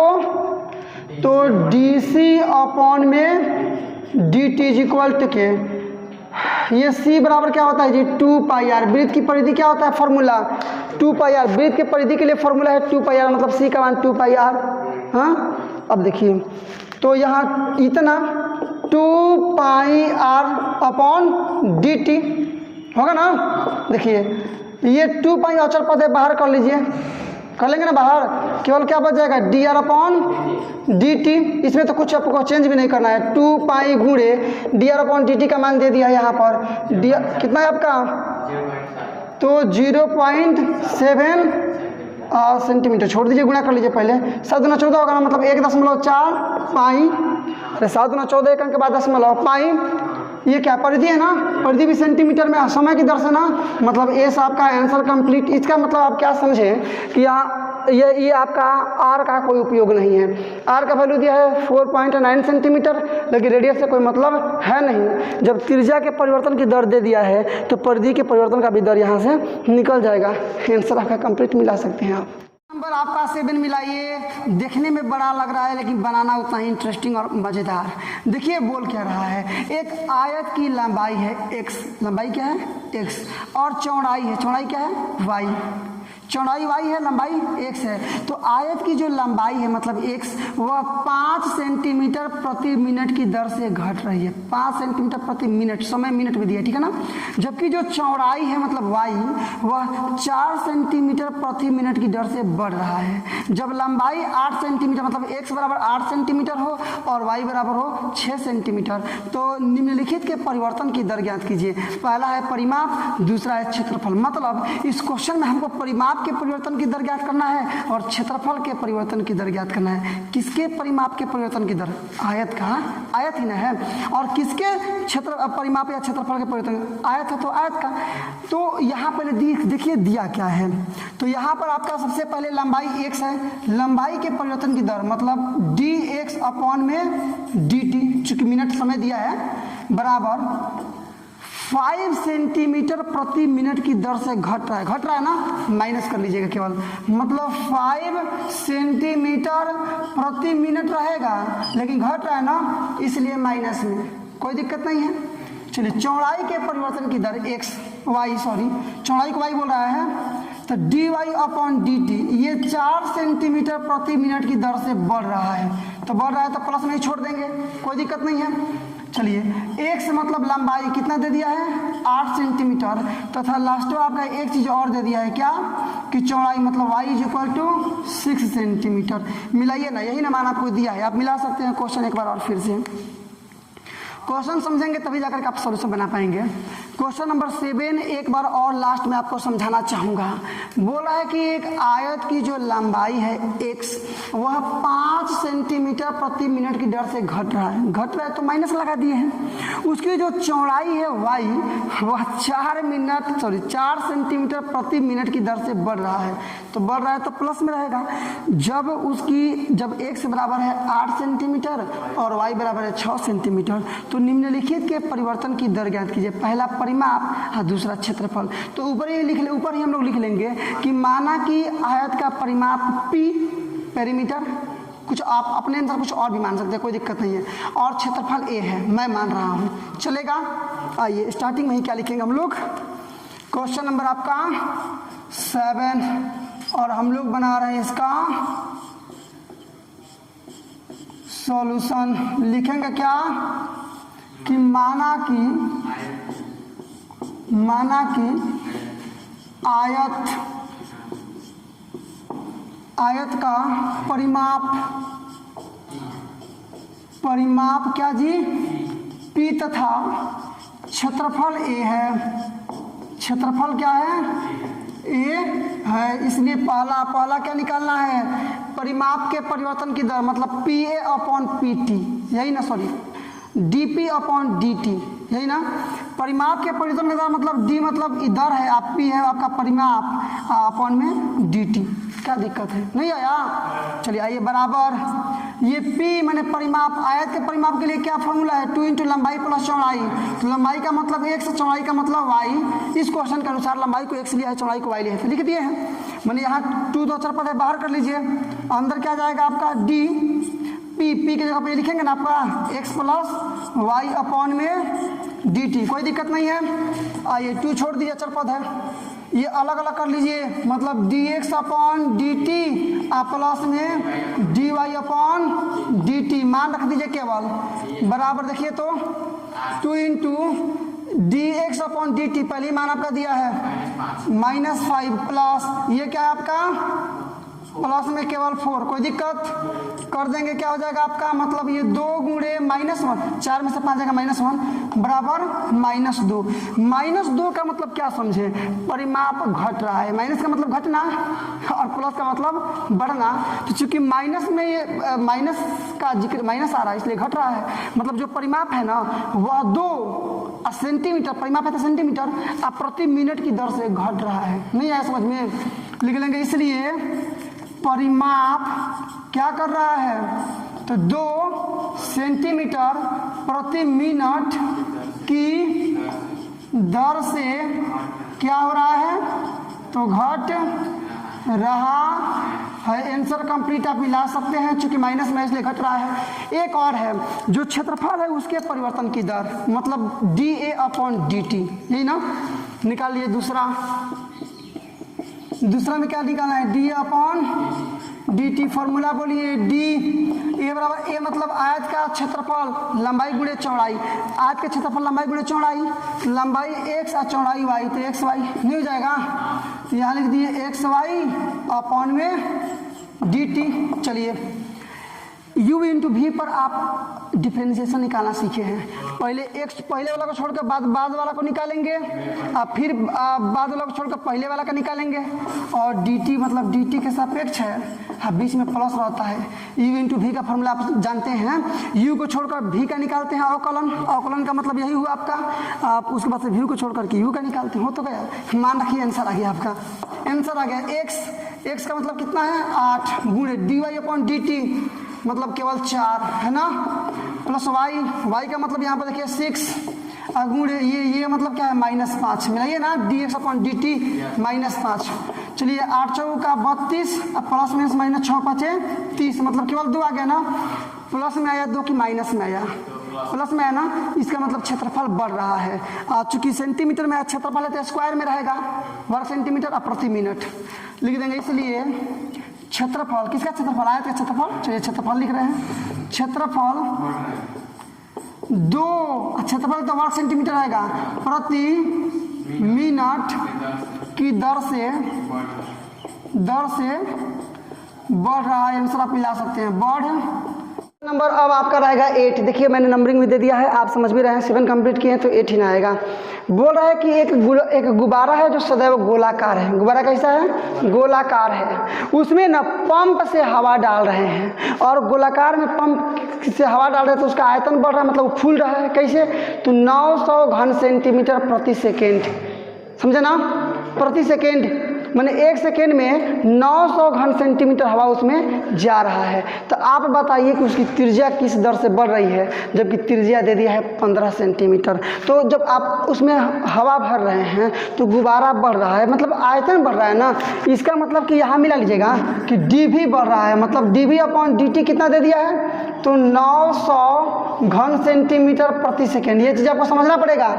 तो dc अपॉन में dt इज इक्वल टू के, ये c बराबर क्या होता है जी 2 पाई r, वृत्त की परिधि क्या होता है फॉर्मूला 2 पाई r, वृत्त की परिधि के लिए फॉर्मूला है 2 पाई r, मतलब c का मान 2 पाई r। हाँ, अब देखिए तो यहाँ इतना 2 पाई r अपॉन dt होगा ना। देखिए ये 2 पाई अचर पद है, बाहर कर लीजिए, कर लेंगे ना बाहर, केवल क्या बच जाएगा dr अपॉन dt, इसमें तो कुछ आपको चेंज भी नहीं करना है। 2 पाई गुणे dr अपॉन dt का मान दे दिया है यहाँ पर, कितना है आपका, तो 0.7 सेंटीमीटर, छोड़ दीजिए, गुणा कर लीजिए पहले, 7 गुना 14 होगा ना, मतलब 1.4 पाई, अरे 7 गुना 14 एक अंक के बाद दशमलव पाई, ये क्या परिधि है ना, परिधि भी सेंटीमीटर में समय की दर से ना, मतलब एस आपका आंसर कंप्लीट। इसका मतलब आप क्या समझे कि यहाँ ये आपका आर का कोई उपयोग नहीं है, आर का वैल्यू दिया है 4.9 सेंटीमीटर, लेकिन रेडियस से कोई मतलब है नहीं। जब त्रिज्या के परिवर्तन की दर दे दिया है तो परिधि के परिवर्तन का भी दर यहाँ से निकल जाएगा, आंसर आपका कंप्लीट मिला सकते हैं आप। नंबर आपका 7 मिलाइए, देखने में बड़ा लग रहा है लेकिन बनाना उतना ही इंटरेस्टिंग और मज़ेदार। देखिए बोल क्या रहा है, एक आयत की लंबाई है x, लंबाई क्या है x, और चौड़ाई है, चौड़ाई क्या है y। चौड़ाई y है, लंबाई x है। तो आयत की जो लंबाई है मतलब x वह 5 सेंटीमीटर प्रति मिनट की दर से घट रही है। 5 सेंटीमीटर प्रति मिनट, समय मिनट में दिया, ठीक है ना। जबकि जो चौड़ाई है मतलब y वह 4 सेंटीमीटर प्रति मिनट की दर से बढ़ रहा है। जब लंबाई 8 सेंटीमीटर मतलब x बराबर 8 सेंटीमीटर हो और y बराबर हो 6 सेंटीमीटर, तो निम्नलिखित के परिवर्तन की दर ज्ञात कीजिए। पहला है परिमाप, दूसरा है क्षेत्रफल। मतलब इस क्वेश्चन में हमको परिमाप के परिवर्तन की दर ज्ञात करना है और क्षेत्रफल के परिवर्तन की दर ज्ञात करना है। किसके परिमाप के परिवर्तन की दर? आयत का, आयत ही ना है। और किसके क्षेत्र परिमाप या क्षेत्रफल के परिवर्तन? आयत है तो आयत का। तो यहाँ पहले देखिए दिया क्या है। तो यहाँ पर आपका सबसे पहले लंबाई x है, लंबाई के परिवर्तन की दर मतलब dx अपॉन में dt, चूंकि मिनट समय दिया है, बराबर 5 सेंटीमीटर प्रति मिनट की दर से घट रहा है ना, माइनस कर लीजिएगा केवल, मतलब 5 सेंटीमीटर प्रति मिनट रहेगा, लेकिन घट रहा है ना इसलिए माइनस में, कोई दिक्कत नहीं है। चलिए चौड़ाई के परिवर्तन की दर चौड़ाई को y बोल रहा है, तो dy अपॉन dt ये 4 सेंटीमीटर प्रति मिनट की दर से बढ़ रहा है। तो बढ़ रहा है तो प्लस नहीं छोड़ देंगे, कोई दिक्कत नहीं है। चलिए x मतलब लंबाई कितना दे दिया है 8 सेंटीमीटर, तथा लास्ट में आपका एक चीज और दे दिया है क्या कि चौड़ाई मतलब y is equal to 6 centimetre. मिलाइए ना, यही ना मान आपको दिया है, आप मिला सकते हैं क्वेश्चन एक बार और फिर से। क्वेश्चन समझेंगे तभी जाकर के आप सॉल्यूशन बना पाएंगे। क्वेश्चन नंबर 7 एक बार और लास्ट में आपको समझाना चाहूँगा। बोला है कि एक आयत की जो लंबाई है x वह 5 सेंटीमीटर प्रति मिनट की दर से घट रहा है तो माइनस लगा दिए हैं। उसकी जो चौड़ाई है y वह 4 सेंटीमीटर प्रति मिनट की दर से बढ़ रहा है, तो बढ़ रहा है तो प्लस में रहेगा। जब x बराबर है 8 सेंटीमीटर और y बराबर है 6 सेंटीमीटर, तो निम्नलिखित के परिवर्तन की दर ज्ञात कीजिए। पहला परिमाप और दूसरा क्षेत्रफल। तो ऊपर ही हम लोग लिख लेंगे कि माना कि आयत का परिमाप p पेरीमीटर, कुछ आप अपने अंदर कुछ और भी मान सकते हैं, कोई दिक्कत नहीं है, और क्षेत्रफल a है, मैं मान रहा हूँ, चलेगा। आइए स्टार्टिंग में ही क्या लिखेंगे हम लोग, क्वेश्चन नंबर आपका 7 और हम लोग बना रहे हैं इसका सॉल्यूशन। लिखेंगे क्या कि माना कि आयत का परिमाप क्या जी p तथा क्षेत्रफल a है। क्षेत्रफल क्या है a है, इसलिए पहला क्या निकालना है परिमाप के परिवर्तन की दर मतलब pa अपॉन pt, यही ना, सॉरी dp अपॉन dt, यही ना। परिमाप के परिवर्तन की दर मतलब d मतलब इधर है, आप p है आपका परिमाप अपॉन में dt। क्या दिक्कत है, नहीं आया। चलिए आइए बराबर ये p मैंने परिमाप, आयत के परिमाप के लिए क्या फॉर्मूला है 2 इंटू लंबाई प्लस चौड़ाई। तो लंबाई का मतलब x, चौड़ाई का मतलब y। इस क्वेश्चन के अनुसार लंबाई को x लिया है, चौड़ाई को y लिया है, तो लिख दिए हैं। मैंने यहाँ 2 अक्षर पद है, बाहर कर लीजिए। अंदर क्या जाएगा आपका d, p की जगह पे लिखेंगे ना आपका x प्लस y अपॉन में dt, कोई दिक्कत नहीं है। आइए 2 छोड़ दीजिए, अचर पद है, ये अलग अलग कर लीजिए, मतलब dx अपॉन dt प्लस में dy अपॉन dt, मान रख दीजिए केवल, बराबर देखिए तो 2 इंटू dx अपॉन dt, पहली मान आपका दिया है -5 प्लस ये क्या है आपका प्लस में केवल 4, कोई दिक्कत कर देंगे, क्या हो जाएगा आपका मतलब ये 2 गुणे -1, 4 में से 5 जाएगा -1 बराबर -2। -2 का मतलब क्या समझे, परिमाप घट रहा है, माइनस का मतलब घटना और प्लस का मतलब बढ़ना। तो चूंकि माइनस में ये माइनस का जिक्र, माइनस आ रहा है इसलिए घट रहा है, मतलब जो परिमाप है ना वह 2 सेंटीमीटर, परिमाप है तो सेंटीमीटर, अब प्रति मिनट की दर से घट रहा है। नहीं आया समझ में, लिख लेंगे। इसलिए परिमाप क्या कर रहा है तो 2 सेंटीमीटर प्रति मिनट की दर से क्या हो रहा है तो घट रहा है। आंसर कंप्लीट आप मिला सकते हैं, चूंकि माइनस में इसलिए घट रहा है। एक और है जो क्षेत्रफल है उसके परिवर्तन की दर मतलब dA अपॉन dt, यही ना, निकालिए दूसरा। दूसरा में क्या निकालना है, D upon D T. Formula बोलिए, डी ए बराबर, ए मतलब आयत का क्षेत्रफल लंबाई गुणे चौड़ाई, आयत का क्षेत्रफल लंबाई गुणे चौड़ाई, लंबाई एक्स और चौड़ाई वाई, तो एक्स वाई नहीं हो जाएगा, तो यहाँ लिख दिए एक्स वाई अपॉन में डी टी। चलिए u इंटू वी पर आप डिफरेंशिएशन निकालना सीखे हैं। पहले x पहले वाला को छोड़कर बाद वाला को निकालेंगे, फिर बाद वाला को छोड़कर पहले वाला का निकालेंगे, और dt मतलब dt के सापेक्ष है, हाँ बीच में प्लस रहता है। u इंटू वी का फॉर्मूला आप जानते हैं, u को छोड़कर v का निकालते हैं अवकलन, अवकलन का मतलब यही हुआ आपका, आप उसके बाद से v को छोड़कर के u का निकालते हैं, हो तो गया, मान रखिए आंसर आ गया आपका, आंसर आ गया x का मतलब कितना है 8 गुणे dy अपॉन dt मतलब केवल 4 है ना, प्लस y का मतलब यहाँ पर देखिए 6 गुणे ये मतलब क्या है -5, मिलाइए ना, dx अपॉन dt -5। चलिए 8 चौका 32 अब प्लस में -6 5 30 मतलब केवल 2 आ गया ना, प्लस में आया 2 कि माइनस में आया, प्लस में है ना, इसका मतलब क्षेत्रफल बढ़ रहा है। चूंकि सेंटीमीटर में क्षेत्रफल है तो स्क्वायर में रहेगा, वर्ग सेंटीमीटर प्रति मिनट लिख देंगे, इसलिए क्षेत्रफल, किसका क्षेत्रफल, आयत का क्षेत्रफल। चलिए क्षेत्रफल लिख रहे हैं, क्षेत्रफल 2, क्षेत्रफल तो वर्ग सेंटीमीटर आएगा, प्रति मिनट की दर से बढ़ रहा है, आंसर आप मिला सकते हैं, बढ़। नंबर अब आपका रहेगा 8। देखिए मैंने नंबरिंग भी दे दिया है, आप समझ भी रहे हैं, 7 कंप्लीट किए हैं तो 8 ही ना आएगा। बोल रहा है कि एक गुब्बारा है जो सदैव गोलाकार है, गुब्बारा कैसा है, गोलाकार है, उसमें ना पंप से हवा डाल रहे हैं, और गोलाकार में पंप से हवा डाल रहे हैं तो उसका आयतन बढ़ रहा है, मतलब वो फूल रहा है, कैसे, तो 900 घन सेंटीमीटर प्रति सेकेंड, समझे ना, प्रति सेकेंड माने 1 सेकेंड में 900 घन सेंटीमीटर हवा उसमें जा रहा है। तो आप बताइए कि उसकी त्रिज्या किस दर से बढ़ रही है, जबकि त्रिज्या दे दिया है 15 सेंटीमीटर। तो जब आप उसमें हवा भर रहे हैं तो गुब्बारा बढ़ रहा है, मतलब आयतन बढ़ रहा है ना, इसका मतलब कि यहाँ मिला लीजिएगा कि डी भी बढ़ रहा है, मतलब d v upon D t कितना दे दिया है, तो 900 घन सेंटीमीटर प्रति सेकेंड, ये चीज़ आपको समझना पड़ेगा।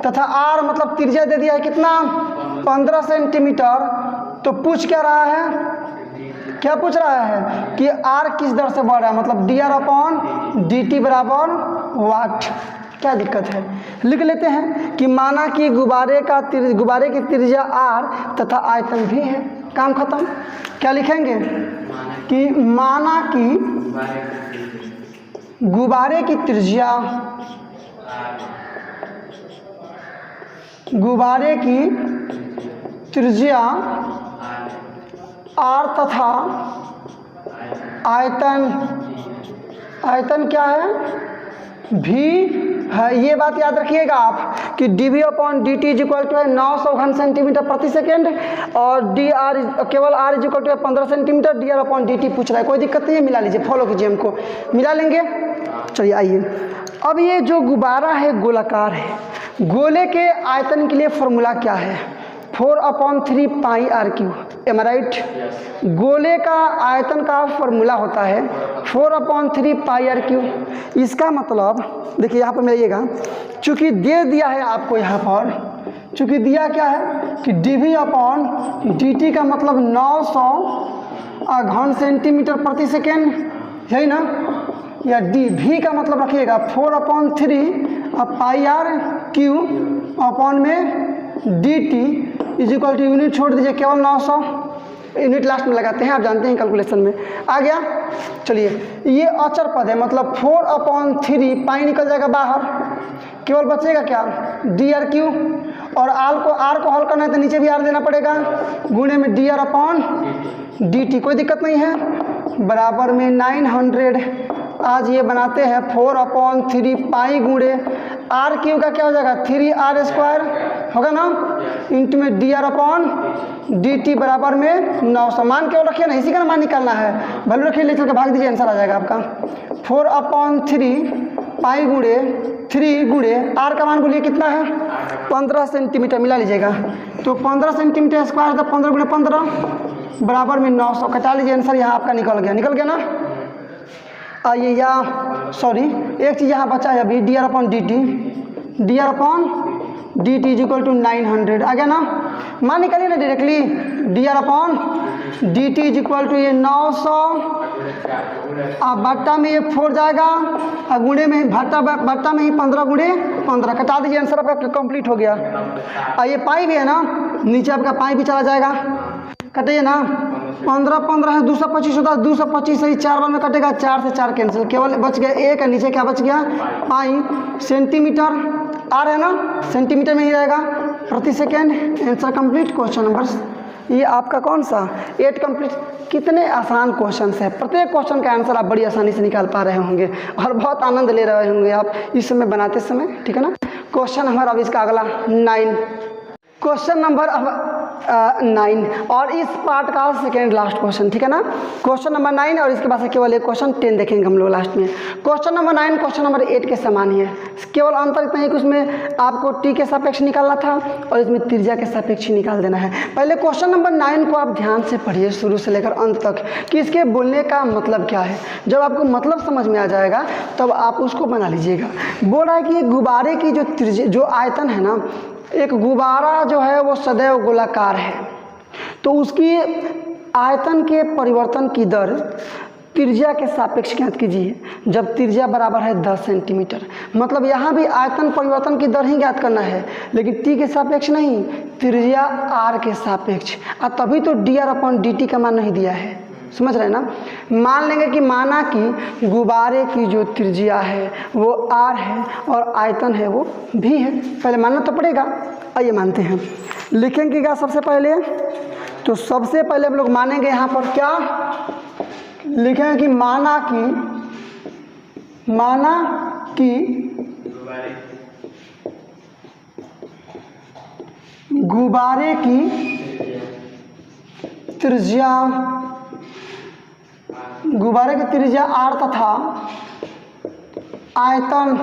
तथा आर मतलब त्रिज्या दे दिया है कितना, 15 सेंटीमीटर। तो पूछ क्या रहा है, क्या पूछ रहा है कि आर किस दर से बढ़ रहा है, मतलब D r upon D t बराबर वाट। क्या दिक्कत है, लिख लेते हैं कि माना कि गुब्बारे की त्रिज्या आर तथा आयतन भी है, काम खत्म। क्या लिखेंगे कि माना कि गुब्बारे की त्रिज्या आर तथा आयतन क्या है, भी है। ये बात याद रखिएगा आप कि d v upon D T is equal to है 900 घन सेंटीमीटर प्रति सेकेंड, और डी आर केवल आर इज इक्वल टू है 15 centimetre, d r upon D t पूछ रहा है, कोई दिक्कत नहीं है, मिला लीजिए, फॉलो कीजिए, हमको मिला लेंगे। चलिए आइए, अब ये जो गुब्बारा है गोलाकार है, गोले के आयतन के लिए फॉर्मूला क्या है, 4/3 pi are cube, am I right. गोले का आयतन का फॉर्मूला होता है 4/3 पाई आर क्यू। इसका मतलब देखिए यहाँ पर मिलाइएगा, चूँकि दे दिया है आपको यहाँ पर, चूँकि दिया क्या है कि d v upon D t का मतलब 900 घन सेंटीमीटर प्रति सेकेंड, यही ना, या डी वी का मतलब रखिएगा 4/3 पाई आर क्यू अपॉन में d T is equal to, unit छोड़ दीजिए, केवल 900, यूनिट लास्ट में लगाते हैं, आप जानते हैं कैलकुलेशन में आ गया। चलिए ये अचर पद है, मतलब 4/3 पाई निकल जाएगा बाहर, केवल बचेगा क्या, डी आर क्यू, और आर को हल करना है तो नीचे भी आर देना पड़ेगा, गुणे में D r upon D T, कोई दिक्कत नहीं है, बराबर में 900। आज ये बनाते हैं 4/3 पाई गुणे आर क्यू का क्या हो जाएगा 3r स्क्वायर होगा ना, इंटू में D r upon D t बराबर में 900। मान केवल रखिए ना, इसी का मान निकालना है, वैल्यू रखिए, ले चल के भाग दीजिए, आंसर आ जाएगा आपका 4/3 पाई गुणे 3 गुणे आर का मान बोलिए कितना है 15 सेंटीमीटर, मिला लीजिएगा, तो 15 सेंटीमीटर स्क्वायर था, 15 गुणे 15 बराबर में 900, कटा लीजिए, आंसर यहाँ आपका निकल गया ना। आइए या सॉरी एक चीज़ यहाँ बचा है अभी, d r upon D T is equal to 900 आ गया ना। मान निकालिए ना directly, d r upon D T is equal to ये 900 अब भट्टा में ये 4 जाएगा और गुणे में भट्टा में ही 15 गुणे 15 कटा दीजिए, आंसर आपका कंप्लीट हो गया। और ये पाई भी है ना, नीचे आपका पाई भी चला जाएगा, कटिए ना 15 15 है 225 होता है, 225 से ही 4 बार में कटेगा, 4 से 4 कैंसिल, केवल बच गया 1 और नीचे क्या बच गया पाई। सेंटीमीटर आ रहा है ना, सेंटीमीटर में ही रहेगा प्रति second. Answer complete. Question number ये आपका कौन सा 8 कंप्लीट। कितने आसान क्वेश्चन है, प्रत्येक क्वेश्चन का आंसर आप बड़ी आसानी से निकाल पा रहे होंगे और बहुत आनंद ले रहे होंगे आप इस समय बनाते समय, ठीक है ना। क्वेश्चन नंबर अब इसका अगला 9, क्वेश्चन नंबर अब 9 और इस पार्ट का सेकेंड लास्ट क्वेश्चन, ठीक है ना। क्वेश्चन नंबर 9 और इसके बाद से केवल एक क्वेश्चन 10 देखेंगे हम लोग लास्ट में। क्वेश्चन नंबर 9 क्वेश्चन नंबर 8 के समान ही है, केवल अंतर इतना ही कि उसमें आपको टी के सापेक्ष निकालना था और इसमें त्रिज्या के सापेक्ष ही निकाल देना है। पहले क्वेश्चन नंबर 9 को आप ध्यान से पढ़िए शुरू से लेकर अंत तक कि इसके बोलने का मतलब क्या है। जब आपको मतलब समझ में आ जाएगा तब आप उसको बना लीजिएगा। बोल रहा है कि गुब्बारे की जो आयतन है ना, एक गुब्बारा जो है वो सदैव गोलाकार है, तो उसकी आयतन के परिवर्तन की दर त्रिज्या के सापेक्ष ज्ञात कीजिए जब त्रिज्या बराबर है 10 सेंटीमीटर। मतलब यहाँ भी आयतन परिवर्तन की दर ही ज्ञात करना है, लेकिन टी के सापेक्ष नहीं, त्रिज्या आर के सापेक्ष। और तभी तो D r upon D t का मान नहीं दिया है, समझ रहे हैं ना। मान लेंगे कि माना कि गुब्बारे की जो त्रिज्या है वो आर है और आयतन है वो भी है, पहले मानना तो पड़ेगा। आइए मानते हैं, लिखेंगे क्या सबसे पहले, तो सबसे पहले हम लोग मानेंगे यहाँ पर क्या लिखेंगे कि माना कि गुब्बारे की त्रिज्या आर तथा आयतन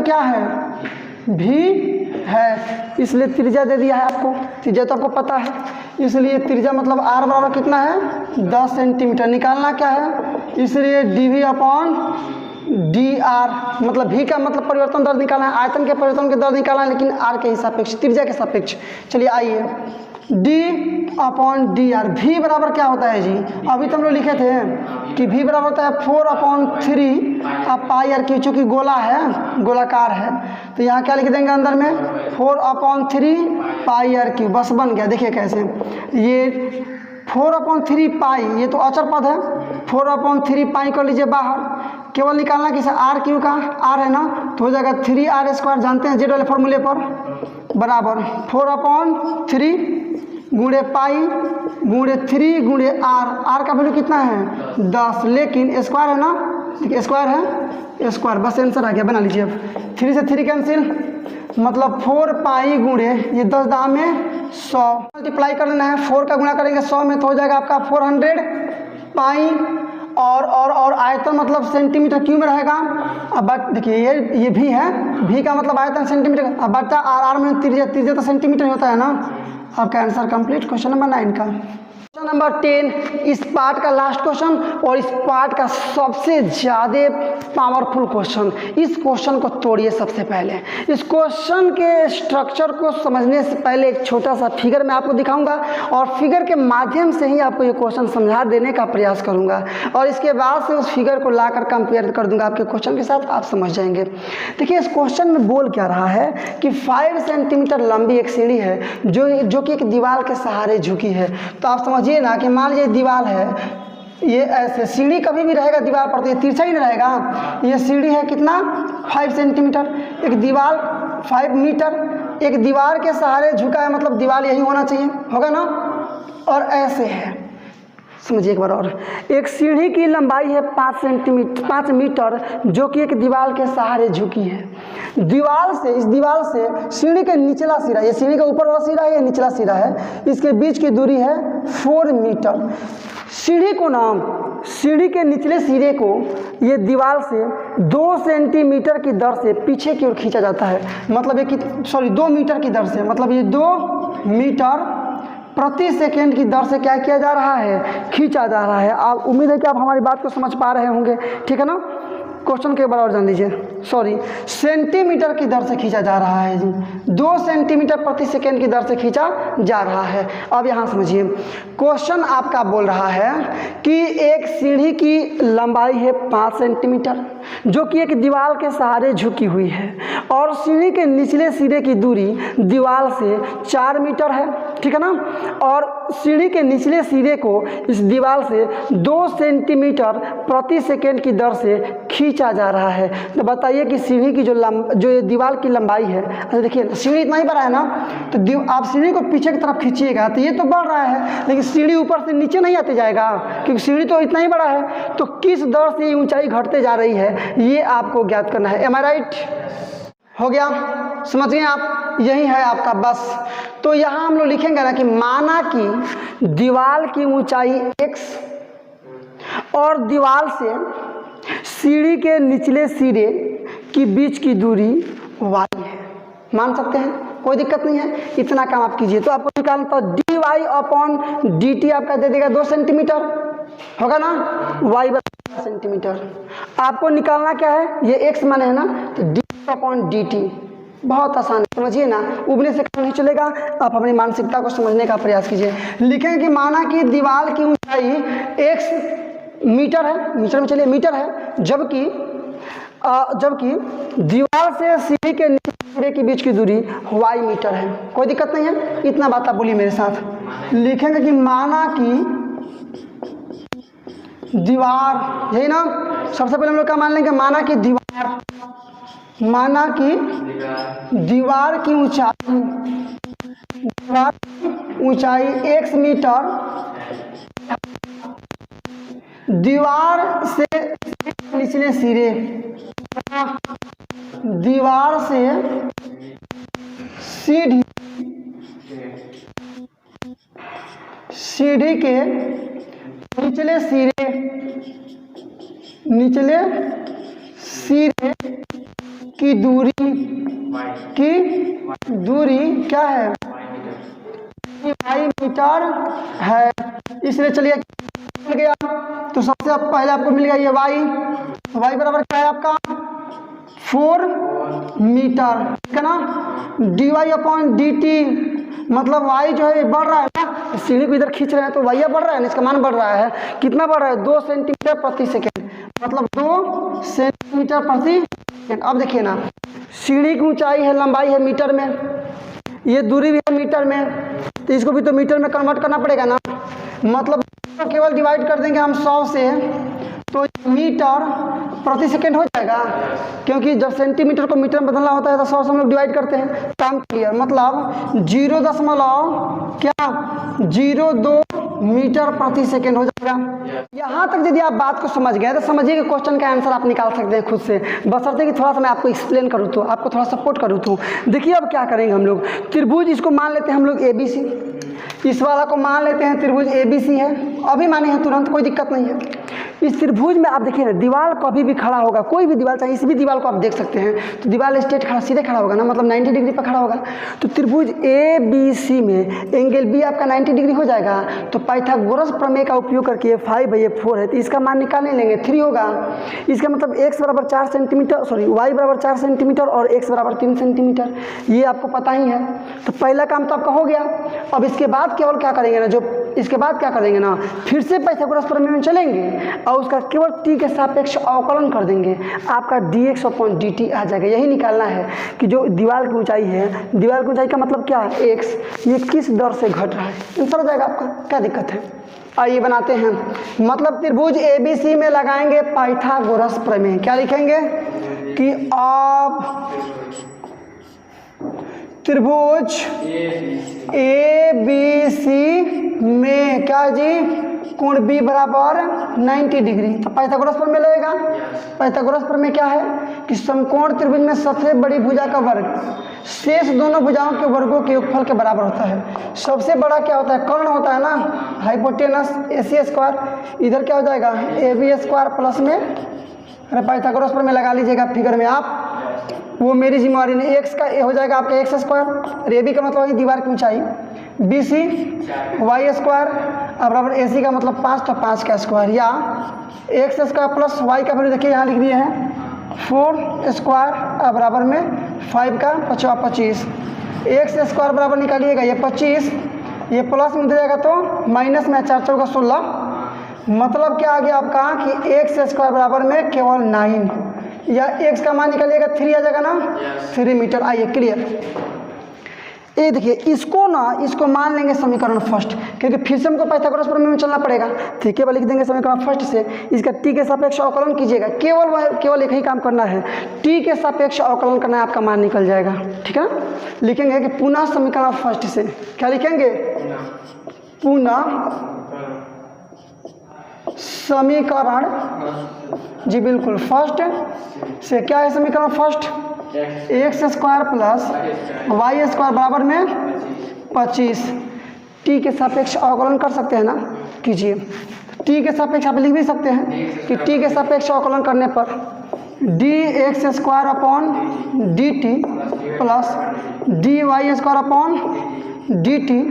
क्या है भी है, इसलिए त्रिज्या दे दिया है आपको। त्रिज्या तो आपको पता है, इसलिए त्रिज्या मतलब आर बराबर कितना है 10 सेंटीमीटर। निकालना क्या है, इसलिए d v upon d r, मतलब भी का मतलब परिवर्तन दर निकालना है, आयतन के परिवर्तन की दर निकालना है, लेकिन आर के सापेक्ष, त्रिज्या के सापेक्ष। चलिए आइए, डी अपॉन डी आर, भी बराबर क्या होता है जी, अभी तो हम लोग लिखे थे कि भी बराबर होता है 4/3 अब पाई आर क्यू, चूँकि गोला है गोलाकार है तो यहाँ क्या लिख देंगे अंदर में 4/3 पाई आर क्यू, बस बन गया। देखिए कैसे, ये 4/3 पाई ये तो अचर पद है, 4/3 पाई कर लीजिए बाहर, केवल निकालना किसे आर क्यू का, आर है ना तो हो जाएगा 3r², जानते हैं जेड वाले फॉर्मूले पर, बराबर 4/3 गुणे पाई गुणे 3 गुणे आर, आर का वैल्यू कितना है 10, लेकिन स्क्वायर है ना, देखिए स्क्वायर है, स्क्वायर, बस आंसर आ गया, बना लीजिए। अब 3 से 3 कैंसिल, मतलब 4 पाई गुणे ये 10 दाम में 100 मल्टीप्लाई कर लेना है, 4 का गुणा करेंगे 100 में तो हो जाएगा आपका 400 पाई और आयतन मतलब सेंटीमीटर क्यूब में रहेगा। अब देखिए ये भी है, भी का मतलब आयतन सेंटीमीटर, अब बटा आर में त्रिज्या तो सेंटीमीटर होता है ना। आपका आंसर कंप्लीट क्वेश्चन नंबर 9 का। क्वेश्चन नंबर 10 इस पार्ट का लास्ट क्वेश्चन और इस पार्ट का सबसे ज़्यादा पावरफुल क्वेश्चन। इस क्वेश्चन को तोड़िए सबसे पहले। इस क्वेश्चन के स्ट्रक्चर को समझने से पहले एक छोटा सा फिगर मैं आपको दिखाऊंगा और फिगर के माध्यम से ही आपको ये क्वेश्चन समझा देने का प्रयास करूंगा और इसके बाद से उस फिगर को लाकर कंपेयर कर दूंगा आपके क्वेश्चन के साथ, आप समझ जाएंगे। देखिए इस क्वेश्चन में बोल क्या रहा है कि 5 सेंटीमीटर लंबी एक सीढ़ी है जो कि एक दीवार के सहारे झुकी है। तो आप समझिए ना कि मान लीजिए दीवार है, ये ऐसे सीढ़ी कभी भी रहेगा दीवार पर तो ये तिरछा ही नहीं रहेगा। ये सीढ़ी है कितना 5 सेंटीमीटर, एक दीवार 5 मीटर, एक दीवार के सहारे झुका है, मतलब दीवार यही होना चाहिए, होगा ना। और ऐसे है, समझिए एक बार और, एक सीढ़ी की लंबाई है 5 मीटर जो कि एक दीवार के सहारे झुकी है। दीवार से, इस दीवार से सीढ़ी का निचला सिरा, ये सीढ़ी का ऊपर वाला सिरा है, ये निचला सिरा है, इसके बीच की दूरी है 4 मीटर। सीढ़ी को ना, सीढ़ी के निचले सिरे को ये दीवार से 2 सेंटीमीटर की दर से पीछे की ओर खींचा जाता है, मतलब ये 2 मीटर की दर से, मतलब ये 2 मीटर प्रति सेकेंड की दर से क्या किया जा रहा है, खींचा जा रहा है। आप उम्मीद है कि आप हमारी बात को समझ पा रहे होंगे, ठीक है ना। क्वेश्चन के बराबर जान लीजिए, सॉरी, सेंटीमीटर की दर से खींचा जा रहा है जी, 2 सेंटीमीटर प्रति सेकेंड की दर से खींचा जा रहा है। अब यहाँ समझिए, क्वेश्चन आपका बोल रहा है कि एक सीढ़ी की लंबाई है 5 सेंटीमीटर जो कि एक दीवार के सहारे झुकी हुई है, और सीढ़ी के निचले सिरे की दूरी दीवार से 4 मीटर है, ठीक है ना, और सीढ़ी के निचले सिरे को इस दीवार से 2 सेंटीमीटर प्रति सेकेंड की दर से खींचा जा रहा है। तो बताइए कि सीढ़ी की जो दीवार की लंबाई है, अच्छा देखिए सीढ़ी इतना ही बड़ा है ना, तो आप सीढ़ी को पीछे की तरफ खींचिएगा तो ये तो बढ़ रहा है, लेकिन सीढ़ी ऊपर से नीचे नहीं आते जाएगा क्योंकि सीढ़ी तो इतना ही बड़ा है। तो किस दर से ये ऊंचाई घटते जा रही है ये आपको ज्ञात करना है। M I right? हो गया, समझ गए आप, यही है आपका बस। तो यहाँ हम लोग लिखेंगे ना कि माना कि दीवार की ऊंचाई x और दीवार से सीढ़ी के निचले सिरे की बीच की दूरी y है, मान सकते हैं, कोई दिक्कत नहीं है, इतना काम आप कीजिए। तो आपको निकालना तो dy/dt आपका दे देगा 2 सेंटीमीटर, होगा ना, y/2 सेंटीमीटर। आपको निकालना क्या है, ये x माने है ना, तो dy/dt, बहुत आसान है, समझिए ना, उबने से काम नहीं चलेगा। आप अपनी मानसिकता को समझने का प्रयास कीजिए। लिखेंगे कि माना कि दीवार की ऊंचाई x मीटर है, मीटर में चलिए मीटर है, जबकि दीवार से सीढ़ी के सिरे के बीच की दूरी y मीटर है, कोई दिक्कत नहीं है, इतना बात आप बोलिए मेरे साथ। लिखेंगे कि माना कि दीवार, यही ना, सबसे पहले हम लोग क्या मान लेंगे, माना कि दीवार की ऊंचाई x मीटर, दीवार से निचले सिरे, दीवार से सीढ़ी के निचले सिरे की दूरी क्या है, y मीटर है। इसलिए चलिए मिल गया, तो सबसे पहले आपको मिल गया ये y बराबर क्या है आपका 4 मीटर, ठीक है ना। dy/dt मतलब y जो है बढ़ रहा है ना, सीढ़ी को इधर खींच रहे हैं तो y बढ़ रहा है ना, इसका मान बढ़ रहा है, कितना बढ़ रहा है, 2 सेंटीमीटर प्रति सेकेंड, मतलब 2 सेंटीमीटर प्रति सेकेंड। अब देखिए ना, सीढ़ी की ऊंचाई है, लंबाई है मीटर में, ये दूरी भी है मीटर में, तो इसको भी तो मीटर में कन्वर्ट करना पड़ेगा ना, मतलब तो केवल डिवाइड कर देंगे हम 100 से, तो मीटर प्रति सेकेंड हो जाएगा, क्योंकि जब सेंटीमीटर को मीटर में बदलना होता है तो 100 से हम लोग डिवाइड करते हैं। काम क्लियर, मतलब 0.02 मीटर प्रति सेकेंड हो जाएगा। यहाँ तक यदि आप बात को समझ गए तो समझिए कि क्वेश्चन का आंसर आप निकाल सकते हैं खुद से, बशर्ते कि थोड़ा सा मैं आपको एक्सप्लेन करूँ तो, आपको थोड़ा सपोर्ट करूँ तो। देखिए अब क्या करेंगे हम लोग, त्रिभुज इसको मान लेते हैं हम लोग ABC, इस वाला को मान लेते हैं त्रिभुज ABC है, अभी माने हैं तुरंत, कोई दिक्कत नहीं है। इस त्रिभुज में आप देखिए ना, दीवार कभी भी खड़ा होगा, कोई भी दीवार, चाहे इस भी दीवार को आप देख सकते हैं, तो दीवार स्ट्रेट खड़ा, सीधे खड़ा होगा ना, मतलब 90 डिग्री पर खड़ा होगा। तो त्रिभुज ABC में एंगल B आपका 90 डिग्री हो जाएगा। तो पाइथागोरस प्रमेय का उपयोग करके 5/4 है, तो इसका मान निकालने लेंगे 3 होगा। इसका मतलब x बराबर 4 सेंटीमीटर, सॉरी y बराबर 4 सेंटीमीटर और x बराबर 3 सेंटीमीटर, ये आपको पता ही है। तो पहला काम तो आपका हो गया। अब इसके बाद केवल क्या करेंगे ना, इसके बाद क्या करेंगे ना, फिर से पाइथागोरस प्रमेय में चलेंगे और उसका केवल t के सापेक्ष अवकलन कर देंगे, आपका dx/dt आ जाएगा। यही निकालना है कि जो दीवार की ऊंचाई है, दीवार की ऊंचाई का मतलब क्या है, x, ये किस दर से घट रहा है, आंसर हो जाएगा आपका, क्या दिक्कत है। आइए बनाते हैं, मतलब त्रिभुज ABC में लगाएंगे पाइथागोरस प्रमेय। क्या लिखेंगे कि अब त्रिभुज ABC में क्या जी, कोण B बराबर 90 डिग्री, तो पाइथागोरस प्रमेय लगेगा। पाइथागोरस प्रमेय क्या है कि समकोण त्रिभुज में सबसे बड़ी भुजा का वर्ग शेष दोनों भुजाओं के वर्गों के योगफल के बराबर होता है। सबसे बड़ा क्या होता है, कर्ण होता है ना, हाइपोटेनस, AC², इधर क्या हो जाएगा AB² प्लस में, अरे पाइथागोरस प्रमेय लगा लीजिएगा फिगर में आप, वो मेरी जिम्मेवारी नहीं। x का हो जाएगा आपका x² और AB का मतलब है दीवार की ऊंचाई, BC y² बराबर AC का मतलब 5, तो 5 का स्क्वायर, या एक्स स्क्वायर प्लस वाई का वैल्यू देखिए यहाँ लिख दिए हैं 4 स्क्वायर बराबर में 5 का 25, एक्स स्क्वायर बराबर निकालिएगा ये 25, ये प्लस में दे जाएगा तो माइनस में 4 4 का 16, मतलब क्या आ गया आपका कि एक्स स्क्वायर बराबर में केवल 9, या एक्स का मान निकालिएगा 3 आ जाएगा ना, 3 मीटर। आइए क्लियर। ये देखिए इसको मान लेंगे समीकरण फर्स्ट, क्योंकि फिर से हमको पाइथागोरस प्रमेय में चलना पड़ेगा। ठीक है, लिख देंगे समीकरण फर्स्ट से, इसका टी के सापेक्ष अवकलन कीजिएगा, केवल एक ही काम करना है, टी के सापेक्ष अवकलन करना है, आपका मान निकल जाएगा। ठीक है, लिखेंगे कि पुनः समीकरण फर्स्ट से, क्या लिखेंगे, पुनः समीकरण, जी बिल्कुल, फर्स्ट से क्या है समीकरण first, x square plus y square बराबर में 25, टी के सापेक्ष अवकलन कर सकते हैं ना, कीजिए। टी के सापेक्ष आप लिख भी सकते हैं कि टी के सापेक्ष अवकलन करने पर d x square upon D t plus d y square upon D t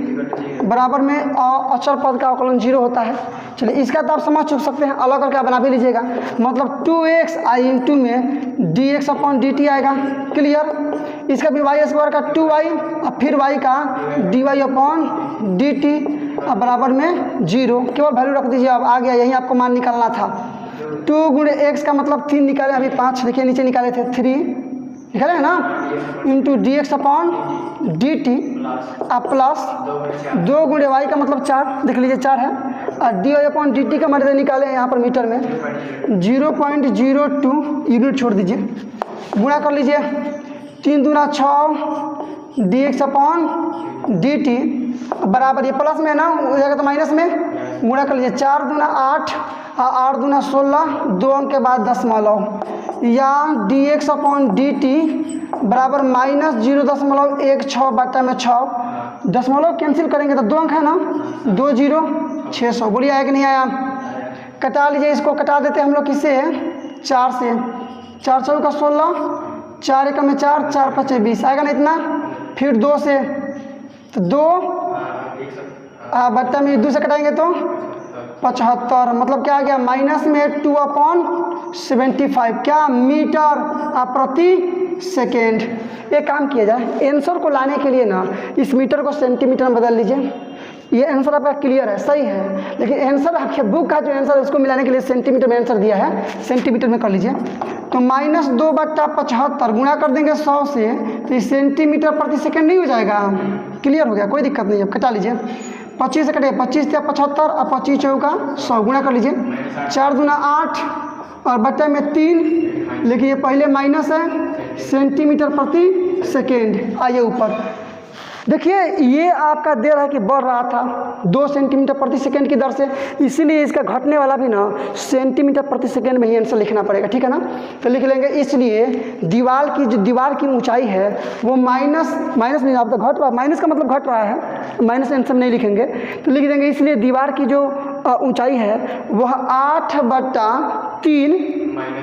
बराबर में अचर पद का अवकलन 0 होता है। चलिए इसका तो आप समझ चुक सकते हैं, अलग करके बना भी लीजिएगा, मतलब 2x आई इंटू में D x upon D T आएगा। क्लियर। इसका भी वाई स्क्वायर का 2y और फिर y का d y upon D t बराबर में 0, केवल वैल्यू रख दीजिए। अब आ गया, यही आपको मान निकालना था। 2 गुणे x का मतलब 3 निकाले, अभी 5 देखिए नीचे निकाले थे, 3 निकाले है ना, into D x upon D t plus 2 गुणे वाई का मतलब 4, देख लीजिए 4 है, और d y upon D t का मर्यादा निकाले यहाँ पर मीटर में 0.02 यूनिट छोड़ दीजिए, गुणा कर लीजिए, 3 दूना 6 D x upon D t बराबर, ये प्लस में ना हो जाएगा तो माइनस में, गुणा कर लीजिए, 4 दूना 8 और 8 दूना 16, 2 अंक के बाद दशमलव, या D x upon D t बराबर माइनस 0.16 बटा में 6, दशमलव कैंसिल करेंगे तो 2 अंक है ना, 2 0 600। बोलिए आया कि नहीं आया, कटा लीजिए, इसको कटा देते हैं हम लोग किससे, 4 से, 4 4 का 16, 4 1 में 4, 4 5 20 आएगा ना इतना, फिर 2 से, तो 2 बट्टा में 2 से कटाएंगे तो 75, मतलब क्या आ गया, माइनस में 2/75 क्या मीटर प्रति सेकेंड। एक काम किया जाए, आंसर को लाने के लिए ना इस मीटर को सेंटीमीटर में बदल लीजिए, ये आंसर आपका क्लियर है, सही है, लेकिन आंसर आपके बुक का जो आंसर है उसको मिलाने के लिए सेंटीमीटर में आंसर दिया है, सेंटीमीटर में कर लीजिए। तो -2/75 गुणा कर देंगे 100 से, तो ये सेंटीमीटर प्रति सेकेंड नहीं हो जाएगा, क्लियर हो गया, कोई दिक्कत नहीं है। कटा लीजिए, 25 से कटे, 25 या 75 और 25 चौका 100, गुणा कर लीजिए, 4 दूना 8 और बट्टे में 3, लेकिन ये पहले माइनस है, सेंटीमीटर प्रति सेकेंड। आइए ऊपर देखिए, ये आपका दे रहा है कि बढ़ रहा था 2 सेंटीमीटर प्रति सेकेंड की दर से, इसीलिए इसका घटने वाला भी ना सेंटीमीटर प्रति सेकेंड में ही आंसर लिखना पड़ेगा। ठीक है ना, तो लिख लेंगे, इसलिए दीवार की ऊंचाई है वो माइनस नहीं, आप तो घट रहा है, माइनस का मतलब घट रहा है, माइनस आंसर नहीं लिखेंगे, तो लिख देंगे इसलिए दीवार की जो ऊंचाई है वह 8/3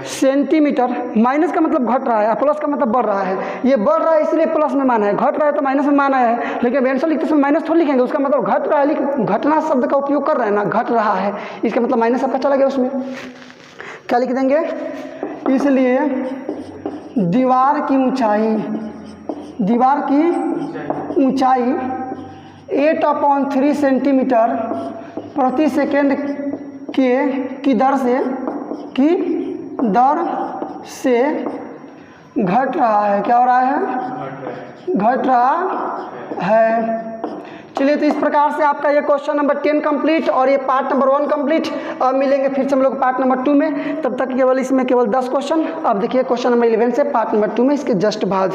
सेंटीमीटर, माइनस का मतलब घट रहा है, प्लस का मतलब बढ़ रहा है, ये बढ़ रहा है इसलिए प्लस में माना है, घट रहा है तो माइनस में माना है, लेकिन आंसर लिखते समय माइनस थोड़ी लिखेंगे, उसका मतलब घट रहा है, घटना शब्द का उपयोग कर रहे हैं ना, घट रहा है, इसका मतलब माइनस आपका चला गया, उसमें क्या लिख देंगे, इसलिए दीवार की ऊंचाई 8/3 सेंटीमीटर प्रति सेकेंड की दर से घट रहा है, क्या हो रहा है, घट रहा है। चलिए, तो इस प्रकार से आपका ये क्वेश्चन नंबर 10 कंप्लीट और ये पार्ट नंबर 1 कंप्लीट। अब मिलेंगे फिर से हम लोग पार्ट नंबर 2 में, तब तक केवल इसमें केवल 10 क्वेश्चन। अब देखिए क्वेश्चन नंबर 11 से पार्ट नंबर 2 में इसके जस्ट बाद।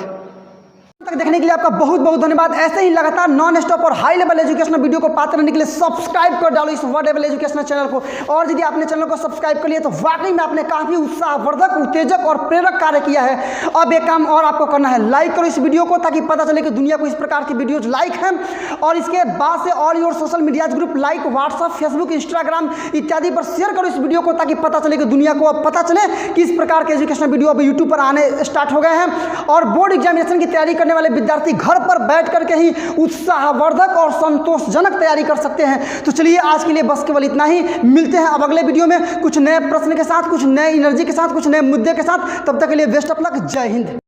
तक देखने के लिए आपका बहुत बहुत धन्यवाद। ऐसे ही लगातार नॉन स्टॉप और हाई लेवल एजुकेशनल वीडियो को पाते रहने के लिए सब्सक्राइब कर डालो इस वर्ड लेवल एजुकेशनल चैनल को। और यदि आपने चैनल को सब्सक्राइब कर लिया तो वाकई में आपने काफी उत्साहवर्धक, उत्तेजक और प्रेरक कार्य किया है। अब एक काम और आपको करना है, लाइक करो इस वीडियो को ताकि पता चले कि दुनिया को इस प्रकार की वीडियोज लाइक हैं। और इसके बाद से all your social media group like WhatsApp, Facebook, Instagram इत्यादि पर शेयर करो इस वीडियो को ताकि पता चले कि दुनिया को अब पता चले कि इस प्रकार के एजुकेशनल वीडियो अब यूट्यूब पर आने स्टार्ट हो गए हैं। और बोर्ड एग्जामिनेशन की तैयारी करने करने वाले विद्यार्थी घर पर बैठ करके ही उत्साहवर्धक और संतोषजनक तैयारी कर सकते हैं। तो चलिए आज के लिए बस केवल इतना ही, मिलते हैं अब अगले वीडियो में कुछ नए प्रश्न के साथ, कुछ नए एनर्जी के साथ, कुछ नए मुद्दे के साथ। तब तक के लिए बेस्ट ऑफ लक, जय हिंद।